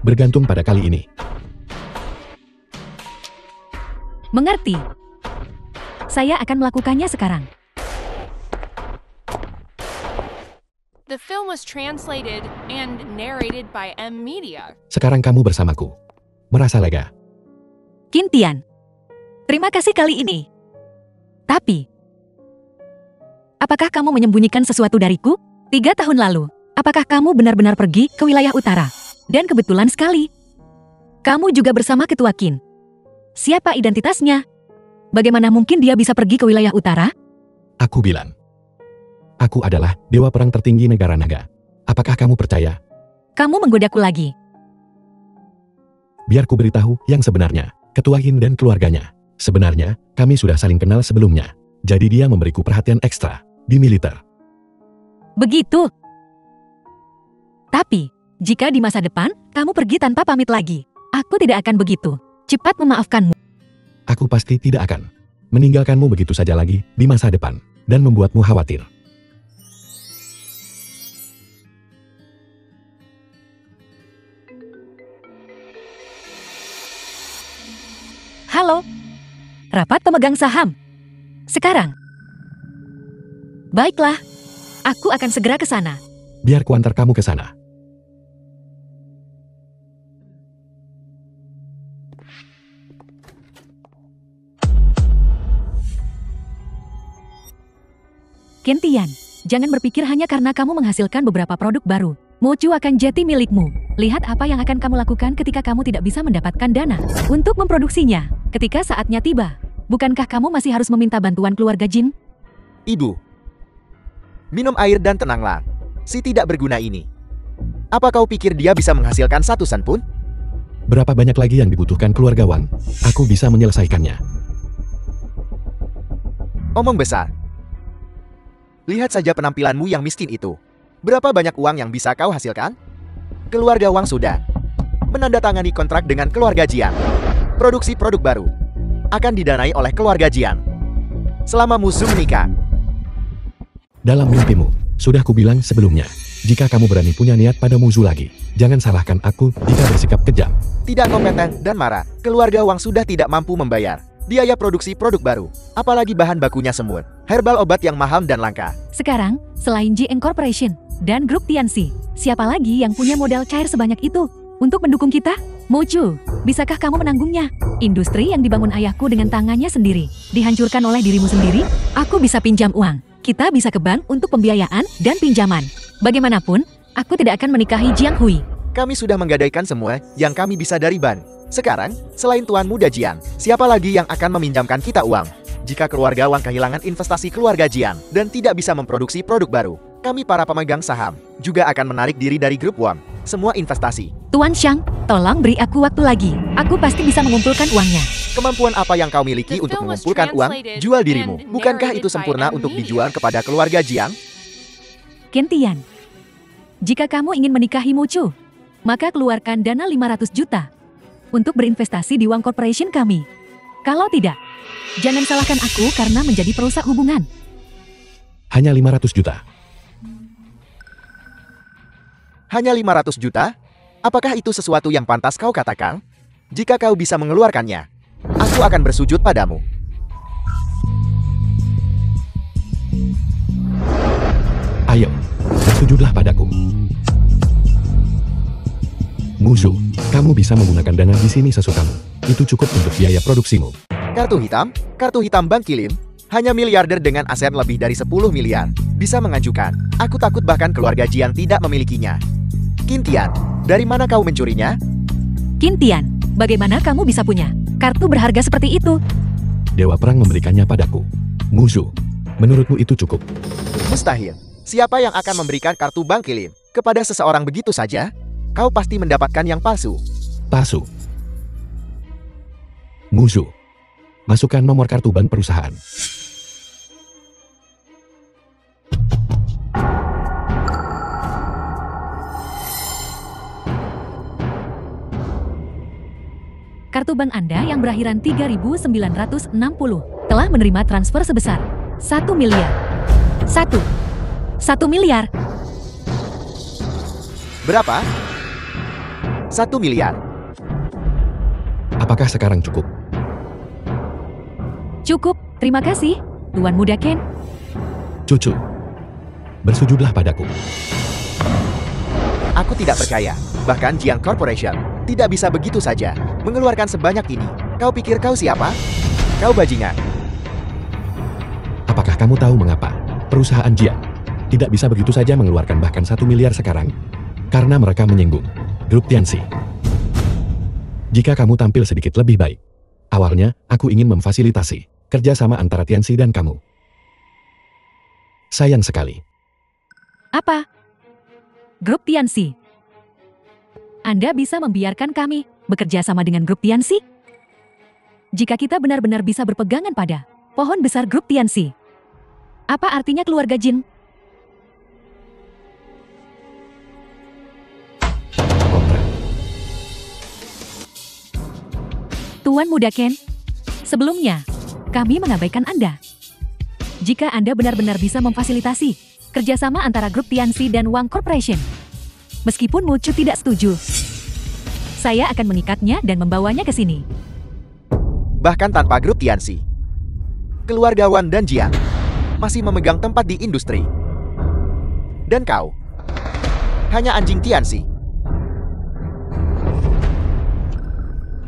C: Bergantung pada kali ini.
A: Mengerti. Saya akan melakukannya sekarang.
E: The film was translated and narrated by M Media.
C: Sekarang kamu bersamaku. Merasa lega?
A: Qintian. Terima kasih kali ini. Tapi, apakah kamu menyembunyikan sesuatu dariku? 3 tahun lalu, apakah kamu benar-benar pergi ke wilayah utara? Dan kebetulan sekali, kamu juga bersama Ketua Qin. Siapa identitasnya? Bagaimana mungkin dia bisa pergi ke wilayah utara?
C: Aku bilang. Aku adalah dewa perang tertinggi negara naga. Apakah kamu percaya?
A: Kamu menggodaku lagi.
C: Biar ku beritahu yang sebenarnya. Ketua Qin dan keluarganya. Sebenarnya, kami sudah saling kenal sebelumnya. Jadi dia memberiku perhatian ekstra di militer.
A: Begitu. Tapi, jika di masa depan, kamu pergi tanpa pamit lagi, aku tidak akan begitu cepat memaafkanmu.
C: Aku pasti tidak akan meninggalkanmu begitu saja lagi di masa depan dan membuatmu khawatir.
A: Halo, rapat pemegang saham. Sekarang. Baiklah, aku akan segera ke sana.
C: Biar ku antar kamu ke sana.
A: Kentian, jangan berpikir hanya karena kamu menghasilkan beberapa produk baru, Mochu akan jadi milikmu. Lihat apa yang akan kamu lakukan ketika kamu tidak bisa mendapatkan dana untuk memproduksinya. Ketika saatnya tiba, bukankah kamu masih harus meminta bantuan keluarga Jin?
D: Ibu, minum air dan tenanglah. Si tidak berguna ini. Apa kau pikir dia bisa menghasilkan 1 sen pun?
C: Berapa banyak lagi yang dibutuhkan keluarga Wang? Aku bisa menyelesaikannya.
D: Omong besar. Lihat saja penampilanmu yang miskin itu. Berapa banyak uang yang bisa kau hasilkan? Keluarga Wang sudah menandatangani kontrak dengan keluarga Jian. Produksi produk baru akan didanai oleh keluarga Jian selama musuh menikah.
C: Dalam mimpimu, sudah kubilang sebelumnya, jika kamu berani punya niat pada musuh lagi, jangan salahkan aku jika bersikap kejam.
D: Tidak kompeten dan marah, keluarga Wang sudah tidak mampu membayar biaya produksi produk baru, apalagi bahan bakunya semut, herbal obat yang mahal dan langka.
A: Sekarang, selain JN Corporation dan grup Tianxi, siapa lagi yang punya modal cair sebanyak itu untuk mendukung kita? Mochu, bisakah kamu menanggungnya? Industri yang dibangun ayahku dengan tangannya sendiri, dihancurkan oleh dirimu sendiri? Aku bisa pinjam uang. Kita bisa ke bank untuk pembiayaan dan pinjaman. Bagaimanapun, aku tidak akan menikahi Jiang Hui.
D: Kami sudah menggadaikan semua yang kami bisa dari ban. Sekarang, selain Tuan Muda Jian, siapa lagi yang akan meminjamkan kita uang? Jika keluarga Wang kehilangan investasi keluarga Jian dan tidak bisa memproduksi produk baru, kami para pemegang saham juga akan menarik diri dari grup Wang. Semua investasi.
A: Tuan Shang, tolong beri aku waktu lagi. Aku pasti bisa mengumpulkan uangnya.
D: Kemampuan apa yang kau miliki untuk mengumpulkan uang? Jual dirimu. Bukankah itu sempurna untuk dijual kepada keluarga Jian?
A: Kentian, jika kamu ingin menikahi Mochu, maka keluarkan dana 500 juta untuk berinvestasi di Wang Corporation kami. Kalau tidak, jangan salahkan aku karena menjadi perusak hubungan.
C: Hanya 500 juta.
D: Hanya 500 juta? Apakah itu sesuatu yang pantas kau katakan? Jika kau bisa mengeluarkannya, aku akan bersujud padamu.
C: Ayo, bersujudlah padaku. Musuh, kamu bisa menggunakan dana di sini sesukamu. Itu cukup untuk biaya produksimu.
D: Kartu hitam Bank Kilim, hanya miliarder dengan aset lebih dari 10 miliar. Bisa mengajukan. Aku takut bahkan keluarga Jian tidak memilikinya. Kintian, dari mana kau mencurinya?
A: Kintian, bagaimana kamu bisa punya kartu berharga seperti itu?
C: Dewa Perang memberikannya padaku. Musuh, menurutmu itu cukup?
D: Mustahil. Siapa yang akan memberikan kartu Bank Kilim kepada seseorang begitu saja? Kau pasti mendapatkan yang palsu.
C: Palsu. Musuh, masukkan nomor kartu bank perusahaan.
A: Kartu bank Anda yang berakhiran 3960 telah menerima transfer sebesar 1 miliar. 1 miliar.
D: Berapa? 1 miliar.
C: Apakah sekarang cukup?
A: Cukup, terima kasih, Tuan Muda Ken.
C: Cucu, bersujudlah padaku.
D: Aku tidak percaya. Bahkan Jiang Corporation tidak bisa begitu saja mengeluarkan sebanyak ini. Kau pikir kau siapa? Kau bajingan.
C: Apakah kamu tahu mengapa perusahaan Jiang tidak bisa begitu saja mengeluarkan bahkan 1 miliar sekarang? Karena mereka menyinggung grup Tianxi. Jika kamu tampil sedikit lebih baik. Awalnya, aku ingin memfasilitasi kerjasama antara Tianxi dan kamu. Sayang sekali.
A: Apa? Grup Tianxi. Anda bisa membiarkan kami bekerja sama dengan grup Tianxi? Jika kita benar-benar bisa berpegangan pada pohon besar grup Tianxi, apa artinya keluarga Jin?
C: Kontrak.
A: Tuan Muda Ken, sebelumnya, kami mengabaikan Anda. Jika Anda benar-benar bisa memfasilitasi kerjasama antara grup Tianxi dan Wang Corporation, meskipun Mucu tidak setuju, saya akan mengikatnya dan membawanya ke sini.
D: Bahkan tanpa grup Tianxi, keluarga Wan dan Jiang masih memegang tempat di industri. Dan kau, hanya anjing Tianxi.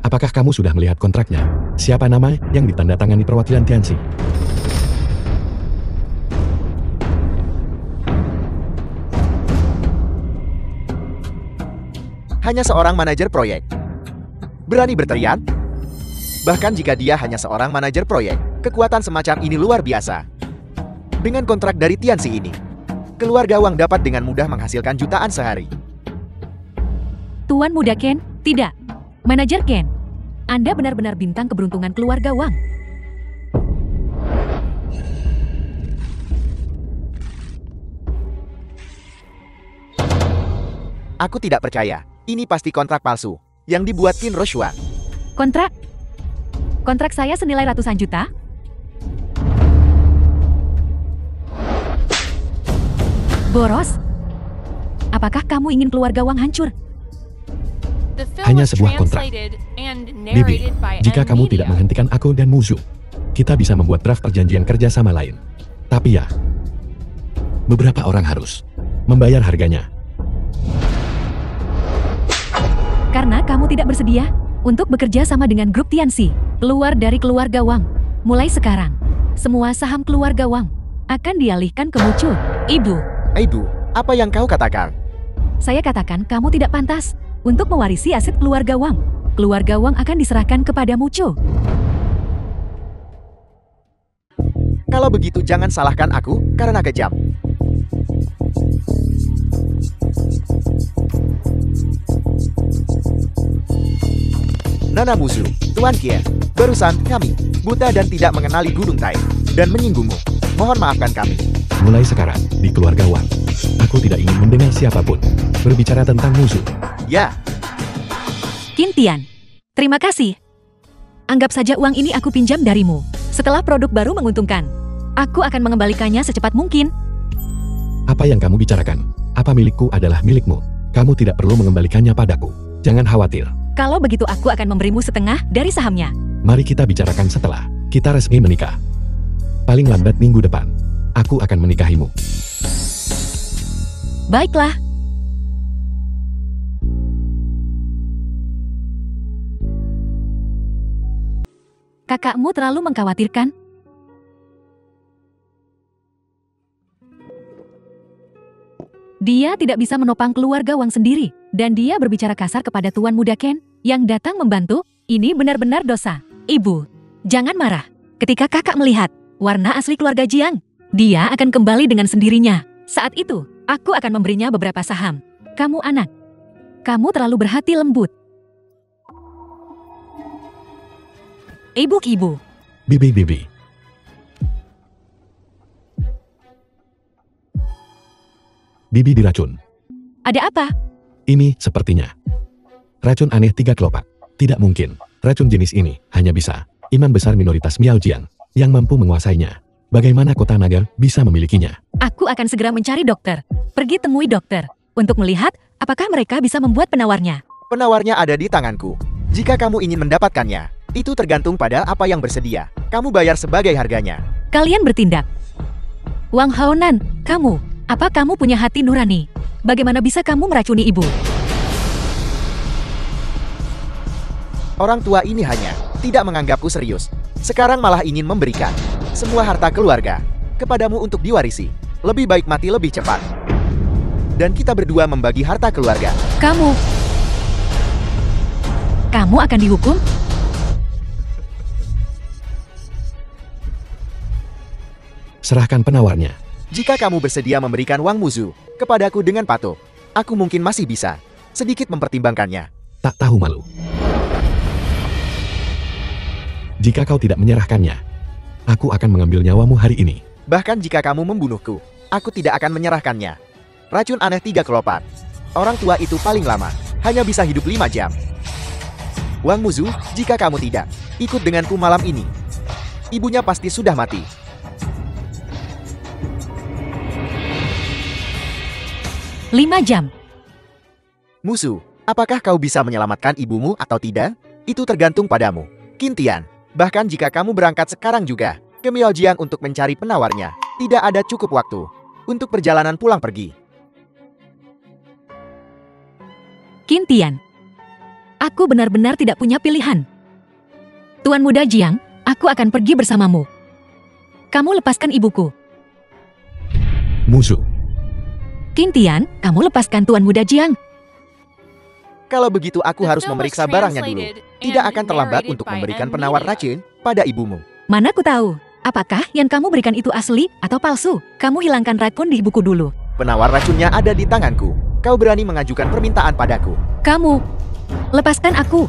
C: Apakah kamu sudah melihat kontraknya? Siapa nama yang ditandatangani perwakilan Tianxi?
D: Hanya seorang manajer proyek. Berani berteriak? Bahkan jika dia hanya seorang manajer proyek, kekuatan semacam ini luar biasa. Dengan kontrak dari Tianxi ini, keluarga Wang dapat dengan mudah menghasilkan jutaan sehari.
A: Tuan Muda Ken, tidak. Manajer Ken, Anda benar-benar bintang keberuntungan keluarga Wang.
D: Aku tidak percaya. Ini pasti kontrak palsu yang dibuat Qin Roshua.
A: Kontrak? Kontrak saya senilai ratusan juta? Boros? Apakah kamu ingin keluarga Wang hancur?
E: The film
C: Hanya
E: was
C: sebuah kontrak.
E: translated and
C: Bibi,
E: narrated by
C: jika kamu tidak
E: N-Media.
C: menghentikan aku dan Muzu, kita bisa membuat draft perjanjian kerja sama lain. Tapi ya, beberapa orang harus membayar harganya.
A: Karena kamu tidak bersedia untuk bekerja sama dengan grup Tianxi, keluar dari keluarga Wang. Mulai sekarang, semua saham keluarga Wang akan dialihkan ke Mucu. Ibu,
D: Ibu, apa yang kau katakan?
A: saya katakan kamu tidak pantas untuk mewarisi aset keluarga Wang. Keluarga Wang akan diserahkan kepada Mucu.
D: Kalau begitu jangan salahkan aku karena kejam. Nana Muzu, Tuan Qian, barusan kami buta dan tidak mengenali Gunung Tai dan menyinggungmu. Mohon maafkan kami.
C: Mulai sekarang, di keluarga Wang, aku tidak ingin mendengar siapapun berbicara tentang Muzu.
D: Ya,
A: Qin Tian, terima kasih. Anggap saja uang ini aku pinjam darimu. Setelah produk baru menguntungkan, aku akan mengembalikannya secepat mungkin.
C: Apa yang kamu bicarakan? Apa milikku adalah milikmu. Kamu tidak perlu mengembalikannya padaku. Jangan khawatir.
A: Kalau begitu aku akan memberimu setengah dari sahamnya.
C: Mari kita bicarakan setelah kita resmi menikah. Paling lambat minggu depan, aku akan menikahimu.
A: Baiklah. Kakakmu terlalu mengkhawatirkan. Dia tidak bisa menopang keluarga Wang sendiri, dan dia berbicara kasar kepada Tuan Muda Ken yang datang membantu. Ini benar-benar dosa. Ibu, jangan marah. Ketika kakak melihat warna asli keluarga Jiang, dia akan kembali dengan sendirinya. Saat itu, aku akan memberinya beberapa saham. Kamu anak. Kamu terlalu berhati lembut. Ibu.
C: Bibi. Bibi diracun.
A: Ada apa?
C: Ini sepertinya racun aneh 3 kelopak. Tidak mungkin. Racun jenis ini hanya bisa imam besar minoritas Miao Jiang yang mampu menguasainya. Bagaimana kota naga bisa memilikinya?
A: Aku akan segera mencari dokter. Pergi temui dokter untuk melihat apakah mereka bisa membuat penawarnya.
D: penawarnya ada di tanganku. Jika kamu ingin mendapatkannya, itu tergantung pada apa yang bersedia. Kamu bayar sebagai harganya.
A: Kalian bertindak. Wang Haonan, apa kamu punya hati nurani? Bagaimana bisa kamu meracuni ibu?
D: Orang tua ini hanya tidak menganggapku serius. Sekarang malah ingin memberikan semua harta keluarga kepadamu untuk diwarisi. Lebih baik mati lebih cepat. Dan kita berdua membagi harta keluarga.
A: Kamu akan dihukum?
C: Serahkan penawarnya.
D: Jika kamu bersedia memberikan Wang Muzu kepadaku dengan patuh, aku mungkin masih bisa sedikit mempertimbangkannya.
C: Tak tahu malu. Jika kau tidak menyerahkannya, aku akan mengambil nyawamu hari ini.
D: Bahkan jika kamu membunuhku, aku tidak akan menyerahkannya. Racun aneh 3 kelopak. Orang tua itu paling lama hanya bisa hidup 5 jam. Wang Muzu, jika kamu tidak ikut denganku malam ini, ibunya pasti sudah mati.
A: Lima jam.
D: Musu, apakah kau bisa menyelamatkan ibumu atau tidak? Itu tergantung padamu, Qin Tian. Bahkan jika kamu berangkat sekarang juga ke Miaojiang untuk mencari penawarnya, tidak ada cukup waktu untuk perjalanan pulang pergi.
A: Qin Tian, aku benar-benar tidak punya pilihan. Tuan Muda Jiang, aku akan pergi bersamamu. Kamu lepaskan ibuku.
C: Musuh.
A: Qin Tian, kamu lepaskan Tuan Muda Jiang.
D: Kalau begitu aku
E: The
D: harus
E: film was
D: memeriksa barangnya dulu.
E: translated
D: Tidak
E: and
D: akan terlambat
E: narrated
D: untuk
E: by
D: memberikan
E: M.
D: penawar
E: Media.
D: racun pada ibumu.
A: Mana ku tahu, apakah yang kamu berikan itu asli atau palsu? Kamu hilangkan racun di ibuku dulu.
D: Penawar racunnya ada di tanganku. Kau berani mengajukan permintaan padaku.
A: Kamu, lepaskan aku.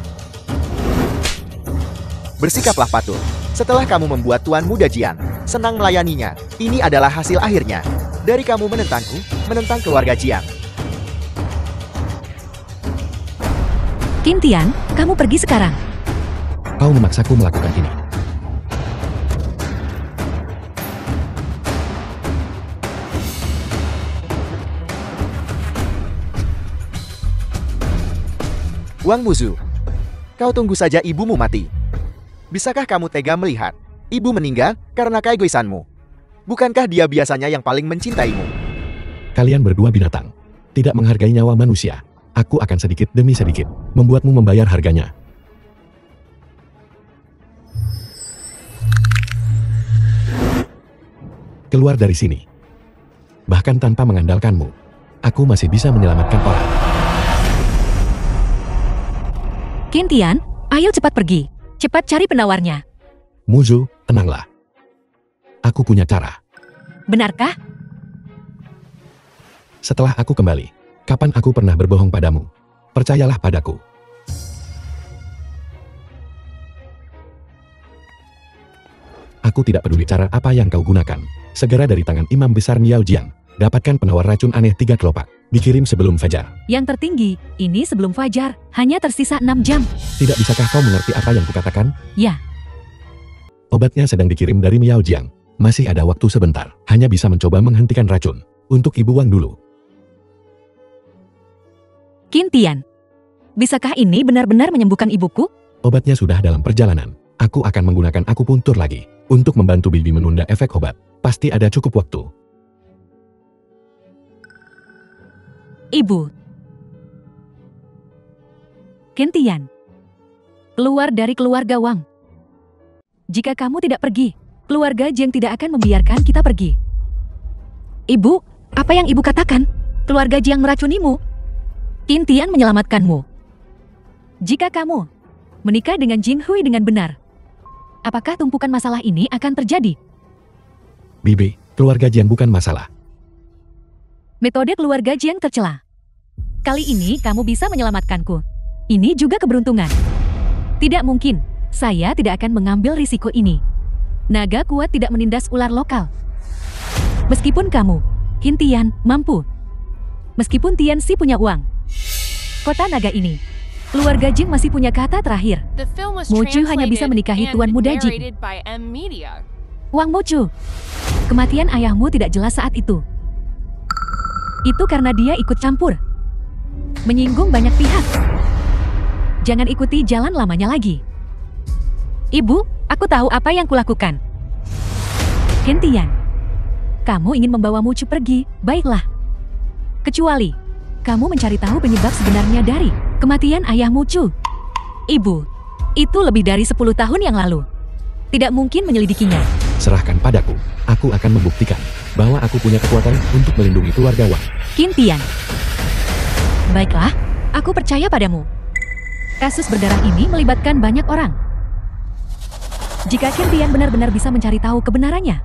D: Bersikaplah patuh. Setelah kamu membuat Tuan Muda Jian senang melayaninya, ini adalah hasil akhirnya. Dari kamu menentangku, menentang keluarga Jiang.
A: Qin Tian, kamu pergi sekarang.
C: Kau memaksaku melakukan ini.
D: Wang Muzu, kau tunggu saja ibumu mati. Bisakah kamu tega melihat ibu meninggal karena keegoisanmu? Bukankah dia biasanya yang paling mencintaimu?
C: Kalian berdua binatang. Tidak menghargai nyawa manusia. Aku akan sedikit demi sedikit membuatmu membayar harganya. Keluar dari sini. Bahkan tanpa mengandalkanmu, aku masih bisa menyelamatkan orang.
A: Qin Tian, ayo cepat pergi. Cepat cari penawarnya.
C: Muzu, tenanglah. Aku punya cara.
A: Benarkah?
C: Setelah aku kembali, kapan aku pernah berbohong padamu? Percayalah padaku. Aku tidak peduli cara apa yang kau gunakan. Segera dari tangan Imam Besar Miaojiang, dapatkan penawar racun aneh 3 kelopak. Dikirim sebelum fajar.
A: Yang tertinggi, ini sebelum fajar. Hanya tersisa 6 jam.
C: Tidak bisakah kau mengerti apa yang kukatakan?
A: Ya,
C: Obatnya sedang dikirim dari Miaojiang. Masih ada waktu sebentar. Hanya bisa mencoba menghentikan racun. Untuk Ibu Wang dulu.
A: Qin Tian. Bisakah ini benar-benar menyembuhkan ibuku?
C: Obatnya sudah dalam perjalanan. Aku akan menggunakan akupuntur lagi. Untuk membantu Bibi menunda efek obat. Pasti ada cukup waktu.
A: Ibu. Qin Tian. Keluar dari keluarga Wang. Jika kamu tidak pergi, keluarga Jiang tidak akan membiarkan kita pergi. Ibu, apa yang ibu katakan? Keluarga Jiang meracunimu. Qin Tian menyelamatkanmu. Jika kamu menikah dengan Jing Hui dengan benar, apakah tumpukan masalah ini akan terjadi?
C: Bibi, keluarga Jiang bukan masalah.
A: Metode keluarga Jiang tercela. Kali ini kamu bisa menyelamatkanku. Ini juga keberuntungan. Tidak mungkin, saya tidak akan mengambil risiko ini. Naga kuat tidak menindas ular lokal. Meskipun kamu, Qin Tian, mampu. Meskipun Tianxi punya uang. Kota naga ini, keluarga Jing masih punya kata terakhir.
E: The film was
A: Mo Chu hanya bisa
E: translated
A: menikahi
E: and
A: Tuan Muda Jing.
E: narrated by M. Media.
A: Wang Mo Chu, kematian ayahmu tidak jelas saat itu. Itu karena dia ikut campur. Menyinggung banyak pihak. Jangan ikuti jalan lamanya lagi. Ibu, aku tahu apa yang kulakukan. Qin Tian, kamu ingin membawa Mu Chu pergi, baiklah. Kecuali, kamu mencari tahu penyebab sebenarnya dari kematian ayah Mu Chu. Ibu, itu lebih dari 10 tahun yang lalu. Tidak mungkin menyelidikinya.
C: Serahkan padaku. Aku akan membuktikan bahwa aku punya kekuatan untuk melindungi keluarga Wang.
A: Qin Tian. Baiklah, aku percaya padamu. Kasus berdarah ini melibatkan banyak orang. Jika Qin Tian benar-benar bisa mencari tahu kebenarannya,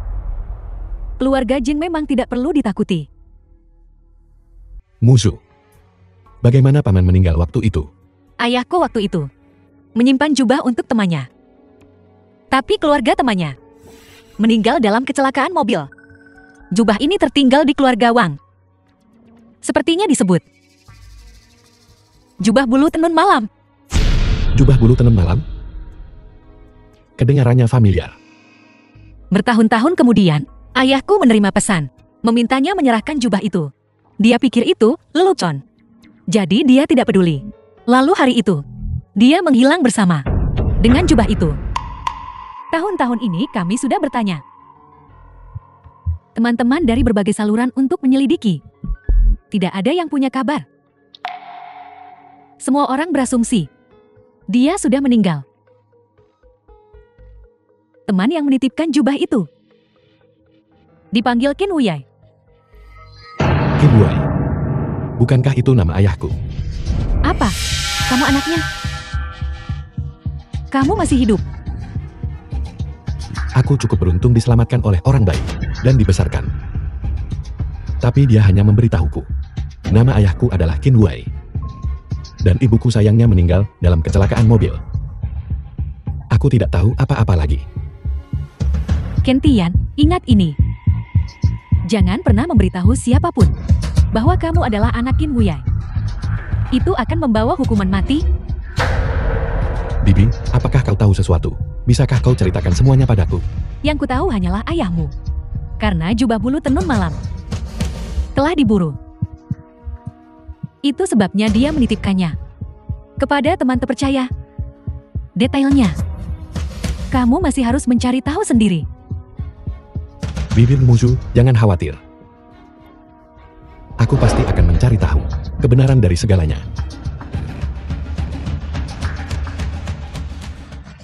A: keluarga Jin memang tidak perlu ditakuti.
C: Musuh. Bagaimana paman meninggal waktu itu?
A: Ayahku waktu itu menyimpan jubah untuk temannya. Tapi keluarga temannya meninggal dalam kecelakaan mobil. Jubah ini tertinggal di keluarga Wang. Sepertinya disebut jubah bulu tenun malam.
C: Jubah bulu tenun malam? Kedengarannya familiar.
A: Bertahun-tahun kemudian, ayahku menerima pesan, memintanya menyerahkan jubah itu. Dia pikir itu lelucon. Jadi dia tidak peduli. Lalu hari itu, dia menghilang bersama dengan jubah itu. Tahun-tahun ini kami sudah bertanya teman-teman dari berbagai saluran untuk menyelidiki. Tidak ada yang punya kabar. Semua orang berasumsi dia sudah meninggal. Teman yang menitipkan jubah itu dipanggil Qin Wuyai.
C: Qin Wuyai. Bukankah itu nama ayahku?
A: Apa? Kamu anaknya? Kamu masih hidup?
C: Aku cukup beruntung diselamatkan oleh orang baik dan dibesarkan. Tapi dia hanya memberitahuku. Nama ayahku adalah Qin Wuyai. Dan ibuku sayangnya meninggal dalam kecelakaan mobil. Aku tidak tahu apa-apa lagi.
A: Qin Tian, ingat ini. Jangan pernah memberitahu siapapun bahwa kamu adalah anak Qin Wuyai. Itu akan membawa hukuman mati.
C: Bibi, apakah kau tahu sesuatu? Bisakah kau ceritakan semuanya padaku?
A: Yang ku tahu hanyalah ayahmu. Karena jubah bulu tenun malam telah diburu. Itu sebabnya dia menitipkannya kepada teman terpercaya. Detailnya, kamu masih harus mencari tahu sendiri.
C: Bibir musuh, jangan khawatir. Aku pasti akan mencari tahu kebenaran dari segalanya.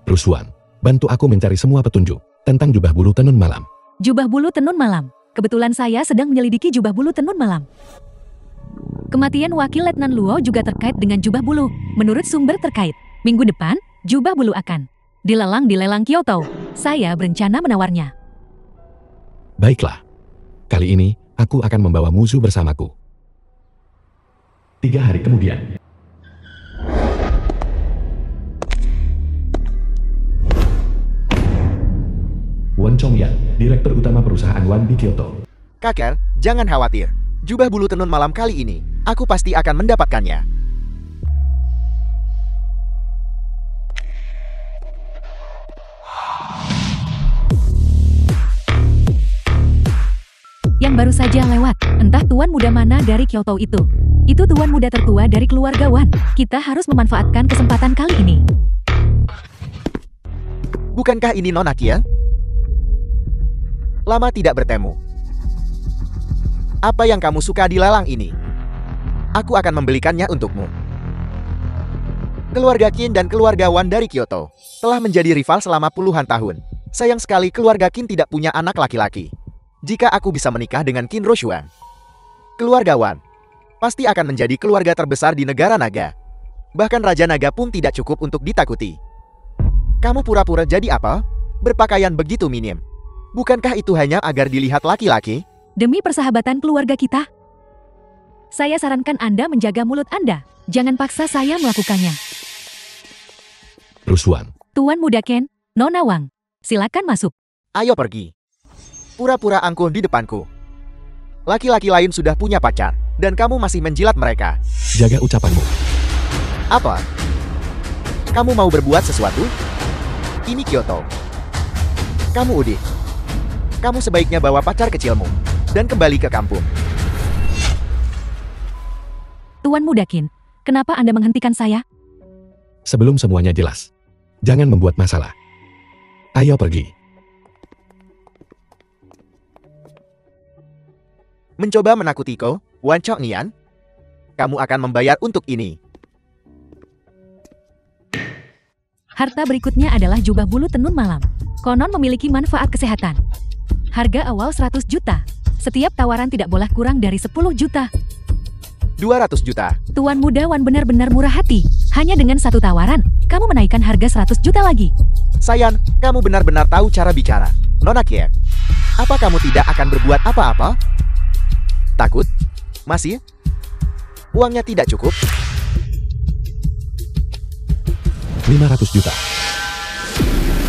C: Ruswan, bantu aku mencari semua petunjuk tentang jubah bulu tenun malam.
A: Jubah bulu tenun malam. Kebetulan saya sedang menyelidiki jubah bulu tenun malam. Kematian Wakil Letnan Luo juga terkait dengan jubah bulu. Menurut sumber terkait, minggu depan, jubah bulu akan dilelang di lelang Kyoto. Saya berencana menawarnya.
C: Baiklah. Kali ini, aku akan membawa musuh bersamaku.
B: 3 hari kemudian. Wan Chongyan, Direktur Utama Perusahaan Wan di Kyoto.
D: Kakek, jangan khawatir. Jubah bulu tenun malam kali ini, aku pasti akan mendapatkannya.
A: Yang baru saja lewat, entah tuan muda mana dari Kyoto itu. Itu tuan muda tertua dari keluarga Wan. Kita harus memanfaatkan kesempatan kali ini.
D: Bukankah ini Nona Kia? Lama tidak bertemu. Apa yang kamu suka di lelang ini? Aku akan membelikannya untukmu. Keluarga Qin dan keluarga Wan dari Kyoto telah menjadi rival selama puluhan tahun. Sayang sekali keluarga Qin tidak punya anak laki-laki. Jika aku bisa menikah dengan Qin Roshuang, keluarga Wan pasti akan menjadi keluarga terbesar di negara naga. Bahkan Raja Naga pun tidak cukup untuk ditakuti. Kamu pura-pura jadi apa? Berpakaian begitu minim. Bukankah itu hanya agar dilihat laki-laki?
A: Demi persahabatan keluarga kita, saya sarankan Anda menjaga mulut Anda. Jangan paksa saya melakukannya.
C: Ruswan.
A: Tuan muda Ken, Nona Wang, silakan masuk.
D: Ayo pergi. Pura-pura angkuh di depanku. Laki-laki lain sudah punya pacar, dan kamu masih menjilat mereka.
C: Jaga ucapanmu.
D: Apa? Kamu mau berbuat sesuatu? Ini Kyoto. Kamu udik. Kamu sebaiknya bawa pacar kecilmu dan kembali ke kampung.
A: Tuan muda Qin, kenapa Anda menghentikan saya?
C: Sebelum semuanya jelas, jangan membuat masalah. Ayo pergi.
D: Mencoba menakutiku, Wan Chongyan? Kamu akan membayar untuk ini.
A: Harta berikutnya adalah jubah bulu tenun malam. Konon memiliki manfaat kesehatan. Harga awal 100 juta. Setiap tawaran tidak boleh kurang dari 10 juta.
D: 200 juta.
A: Tuan Muda Wan benar-benar murah hati. Hanya dengan satu tawaran, kamu menaikkan harga 100 juta lagi.
D: Sayang, kamu benar-benar tahu cara bicara. Nona Kier, apa kamu tidak akan berbuat apa-apa? Takut? Masih? Uangnya tidak cukup?
C: 500 juta.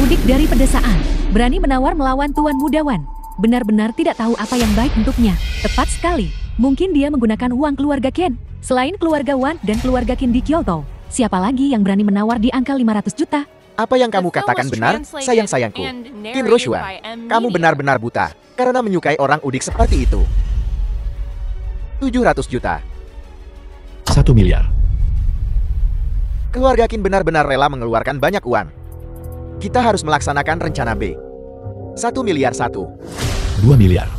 A: Udik dari pedesaan, berani menawar melawan Tuan Muda Wan. Benar-benar tidak tahu apa yang baik untuknya. Tepat sekali. Mungkin dia menggunakan uang keluarga Ken. Selain keluarga Wan dan keluarga Kin di Kyoto, siapa lagi yang berani menawar di angka 500 juta?
D: Apa yang kamu katakan benar, sayang-sayangku. Kin Roshua, kamu benar-benar buta karena menyukai orang udik seperti itu. 700 juta.
C: 1 miliar.
D: Keluarga Kin benar-benar rela mengeluarkan banyak uang. Kita harus melaksanakan rencana B. 1 miliar 1.
C: 2 miliar.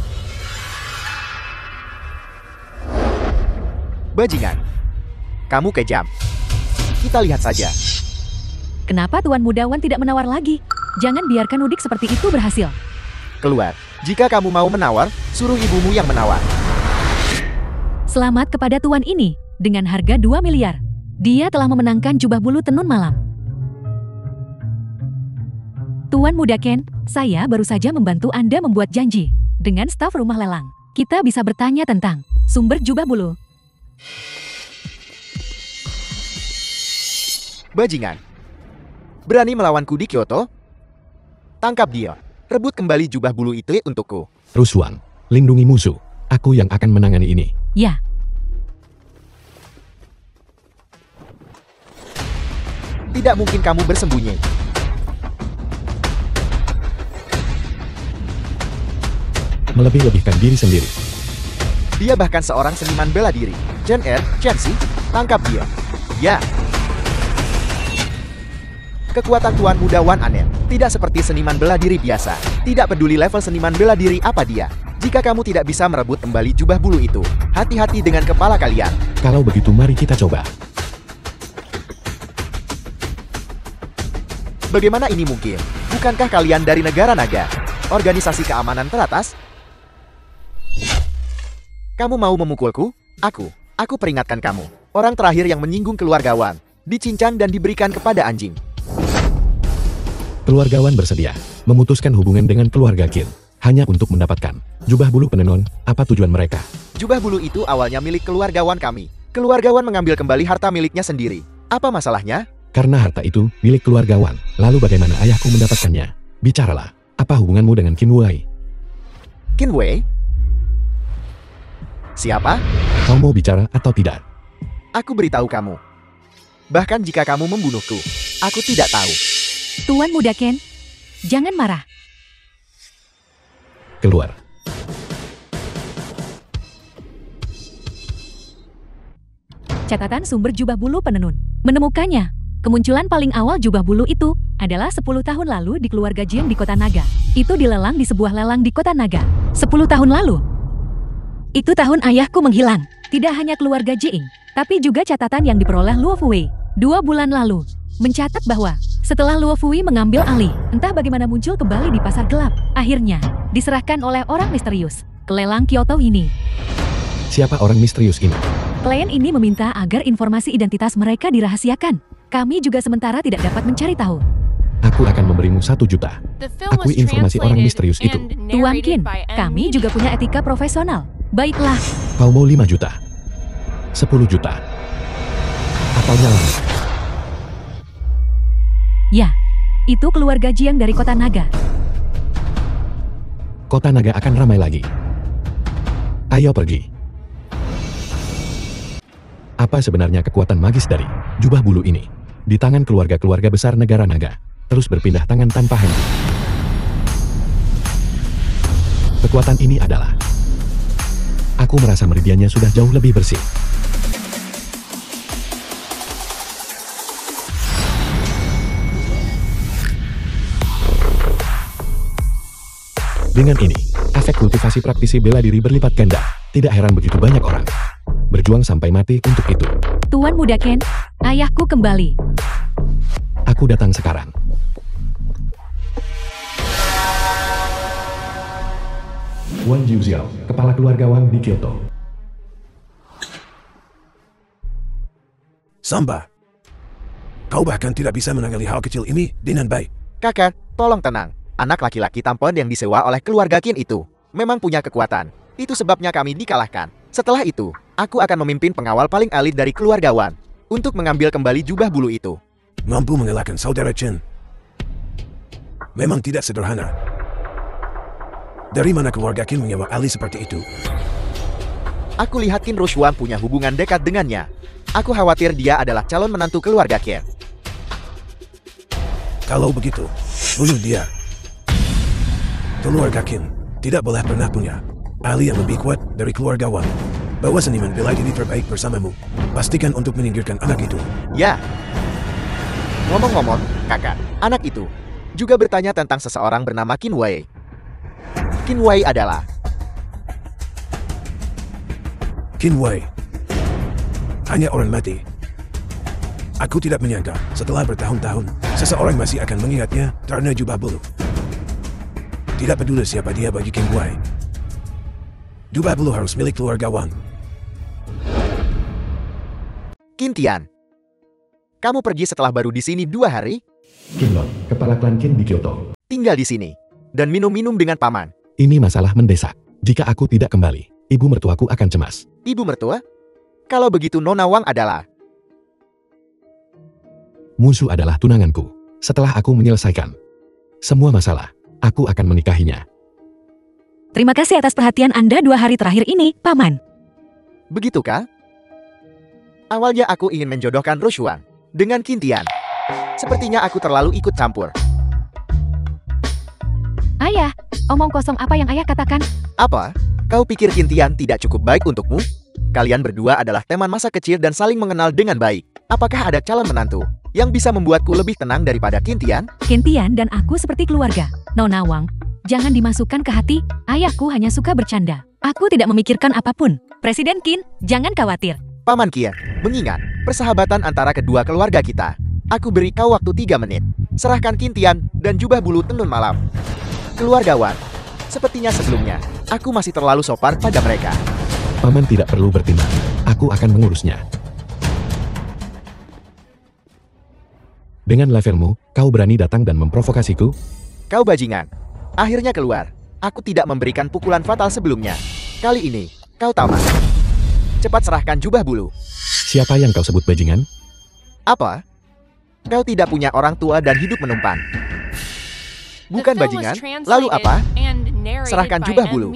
D: Bajingan. Kamu kejam. Kita lihat saja.
A: Kenapa Tuan Muda Wan tidak menawar lagi? Jangan biarkan udik seperti itu berhasil.
D: Keluar. Jika kamu mau menawar, suruh ibumu yang menawar.
A: Selamat kepada Tuan ini. Dengan harga 2 miliar. Dia telah memenangkan jubah bulu tenun malam. Tuan Muda Ken, saya baru saja membantu Anda membuat janji. Dengan staf rumah lelang, kita bisa bertanya tentang sumber jubah bulu.
D: Bajingan. Berani melawanku di Kyoto? Tangkap dia. Rebut kembali jubah bulu itu untukku.
C: Ruswan, lindungi musuh. Aku yang akan menangani ini.
A: Ya.
D: Tidak mungkin kamu bersembunyi.
C: Melebih-lebihkan diri sendiri.
D: Dia bahkan seorang seniman bela diri. Chen Si, tangkap dia. Ya. Kekuatan Tuan Muda Wan aneh. Tidak seperti seniman bela diri biasa. Tidak peduli level seniman bela diri apa dia. Jika kamu tidak bisa merebut kembali jubah bulu itu, hati-hati dengan kepala kalian.
C: Kalau begitu mari kita coba.
D: Bagaimana ini mungkin? Bukankah kalian dari negara naga? Organisasi keamanan teratas? Kamu mau memukulku? Aku peringatkan kamu. Orang terakhir yang menyinggung keluarga Wan, dicincang dan diberikan kepada anjing.
C: Keluarga Wan bersedia memutuskan hubungan dengan keluarga Kin hanya untuk mendapatkan jubah bulu penenun. Apa tujuan mereka?
D: Jubah bulu itu awalnya milik keluarga Wan kami. Keluarga Wan mengambil kembali harta miliknya sendiri. Apa masalahnya?
C: Karena harta itu milik keluarga Wan. Lalu bagaimana ayahku mendapatkannya? Bicaralah. Apa hubunganmu dengan Qin Wei?
D: Qin Wei? Siapa?
C: Kau mau bicara atau tidak?
D: Aku beritahu kamu. Bahkan jika kamu membunuhku, aku tidak tahu.
A: Tuan Muda Ken, jangan marah.
C: Keluar.
A: Catatan sumber jubah bulu penenun. Menemukannya. Kemunculan paling awal jubah bulu itu adalah 10 tahun lalu di keluarga Jiang di Kota Naga. Itu dilelang di sebuah lelang di Kota Naga. 10 tahun lalu. Itu tahun ayahku menghilang. Tidak hanya keluarga Jiang, tapi juga catatan yang diperoleh Luo Fui 2 bulan lalu. Mencatat bahwa setelah Luo Fui mengambil alih, entah bagaimana muncul kembali di pasar gelap. Akhirnya, diserahkan oleh orang misterius ke lelang Kyoto ini.
C: Siapa orang misterius ini?
A: Klien ini meminta agar informasi identitas mereka dirahasiakan. Kami juga sementara tidak dapat mencari tahu.
C: Aku akan memberimu 1 juta. Akui informasi orang misterius itu.
A: Tuan Qin, kami juga punya etika profesional. Baiklah.
C: Kau mau 5 juta? 10 juta? Atau nyawa?
A: Ya, itu keluarga Jiang dari Kota Naga.
C: Kota Naga akan ramai lagi. Ayo pergi. Apa sebenarnya kekuatan magis dari jubah bulu ini? Di tangan keluarga-keluarga besar negara naga, terus berpindah tangan tanpa henti. Kekuatan ini adalah... Aku merasa meridiannya sudah jauh lebih bersih. Dengan ini, efek kultivasi praktisi bela diri berlipat ganda. Tidak heran begitu banyak orang berjuang sampai mati untuk itu.
A: Tuan Muda Ken, ayahku kembali.
C: Aku datang sekarang.
B: Wan Jiuxiao, kepala keluarga Wang di Kyoto.
F: Samba, kau bahkan tidak bisa menangani hal kecil ini dengan baik.
D: Kakak, tolong tenang. Anak laki-laki tampan yang disewa oleh keluarga Qin itu memang punya kekuatan. Itu sebabnya kami dikalahkan. Setelah itu, aku akan memimpin pengawal paling elit dari keluarga Wan untuk mengambil kembali jubah bulu itu.
F: Mampu mengalahkan saudara Chen memang tidak sederhana. Dari mana keluarga Qin menyewa ahli seperti itu?
D: Aku lihat Qin Rushuang punya hubungan dekat dengannya. Aku khawatir dia adalah calon menantu keluarga Qin.
F: Kalau begitu, bunuh dia. Keluarga Qin tidak boleh pernah punya ahli yang lebih kuat dari keluarga Wang. Bawa seniman bela diri terbaik bersamamu. Pastikan untuk menyingkirkan anak itu.
D: Ya. Ngomong-ngomong, kakak, anak itu juga bertanya tentang seseorang bernama Qin Wei. Qin Wei adalah
F: Qin Wei hanya orang mati. Aku tidak menyangka setelah bertahun-tahun seseorang masih akan mengingatnya karena jubah bulu. Tidak peduli siapa dia bagi Qin Wei. Jubah bulu harus milik keluarga Wang.
D: Qin Tian. Kamu pergi setelah baru di sini 2 hari?
B: Qinlong, kepala klan Qin di Kyoto.
D: Tinggal di sini dan minum-minum dengan paman.
C: Ini masalah mendesak. Jika aku tidak kembali, ibu mertuaku akan cemas.
D: Ibu mertua? Kalau begitu Nona Wang adalah
C: Musuh adalah tunanganku. Setelah aku menyelesaikan semua masalah, aku akan menikahinya.
A: Terima kasih atas perhatian Anda 2 hari terakhir ini, Paman.
D: begitukah? Awalnya aku ingin menjodohkan Rushuang dengan Qin Tian. Sepertinya aku terlalu ikut campur.
A: Ayah, omong kosong apa yang ayah katakan?
D: Apa? Kau pikir Qin Tian tidak cukup baik untukmu? Kalian berdua adalah teman masa kecil dan saling mengenal dengan baik. Apakah ada calon menantu yang bisa membuatku lebih tenang daripada Qin Tian?
A: Qin Tian dan aku seperti keluarga. Nona Wang, jangan dimasukkan ke hati. Ayahku hanya suka bercanda. Aku tidak memikirkan apapun. Presiden Qin, jangan khawatir.
D: Paman Qin, mengingat persahabatan antara kedua keluarga kita. Aku beri kau waktu 3 menit. Serahkan Qin Tian dan jubah bulu tenun malam. Keluarga Wan, sepertinya sebelumnya, aku masih terlalu sopan pada mereka.
C: Paman tidak perlu bertindak. Aku akan mengurusnya. Dengan levelmu, kau berani datang dan memprovokasiku?
D: Kau bajingan. Akhirnya keluar. Aku tidak memberikan pukulan fatal sebelumnya. Kali ini, kau tamat. Cepat serahkan jubah bulu.
C: Siapa yang kau sebut bajingan?
D: Apa? Kau tidak punya orang tua dan hidup menumpang. Bukan bajingan, lalu apa? Serahkan jubah bulu.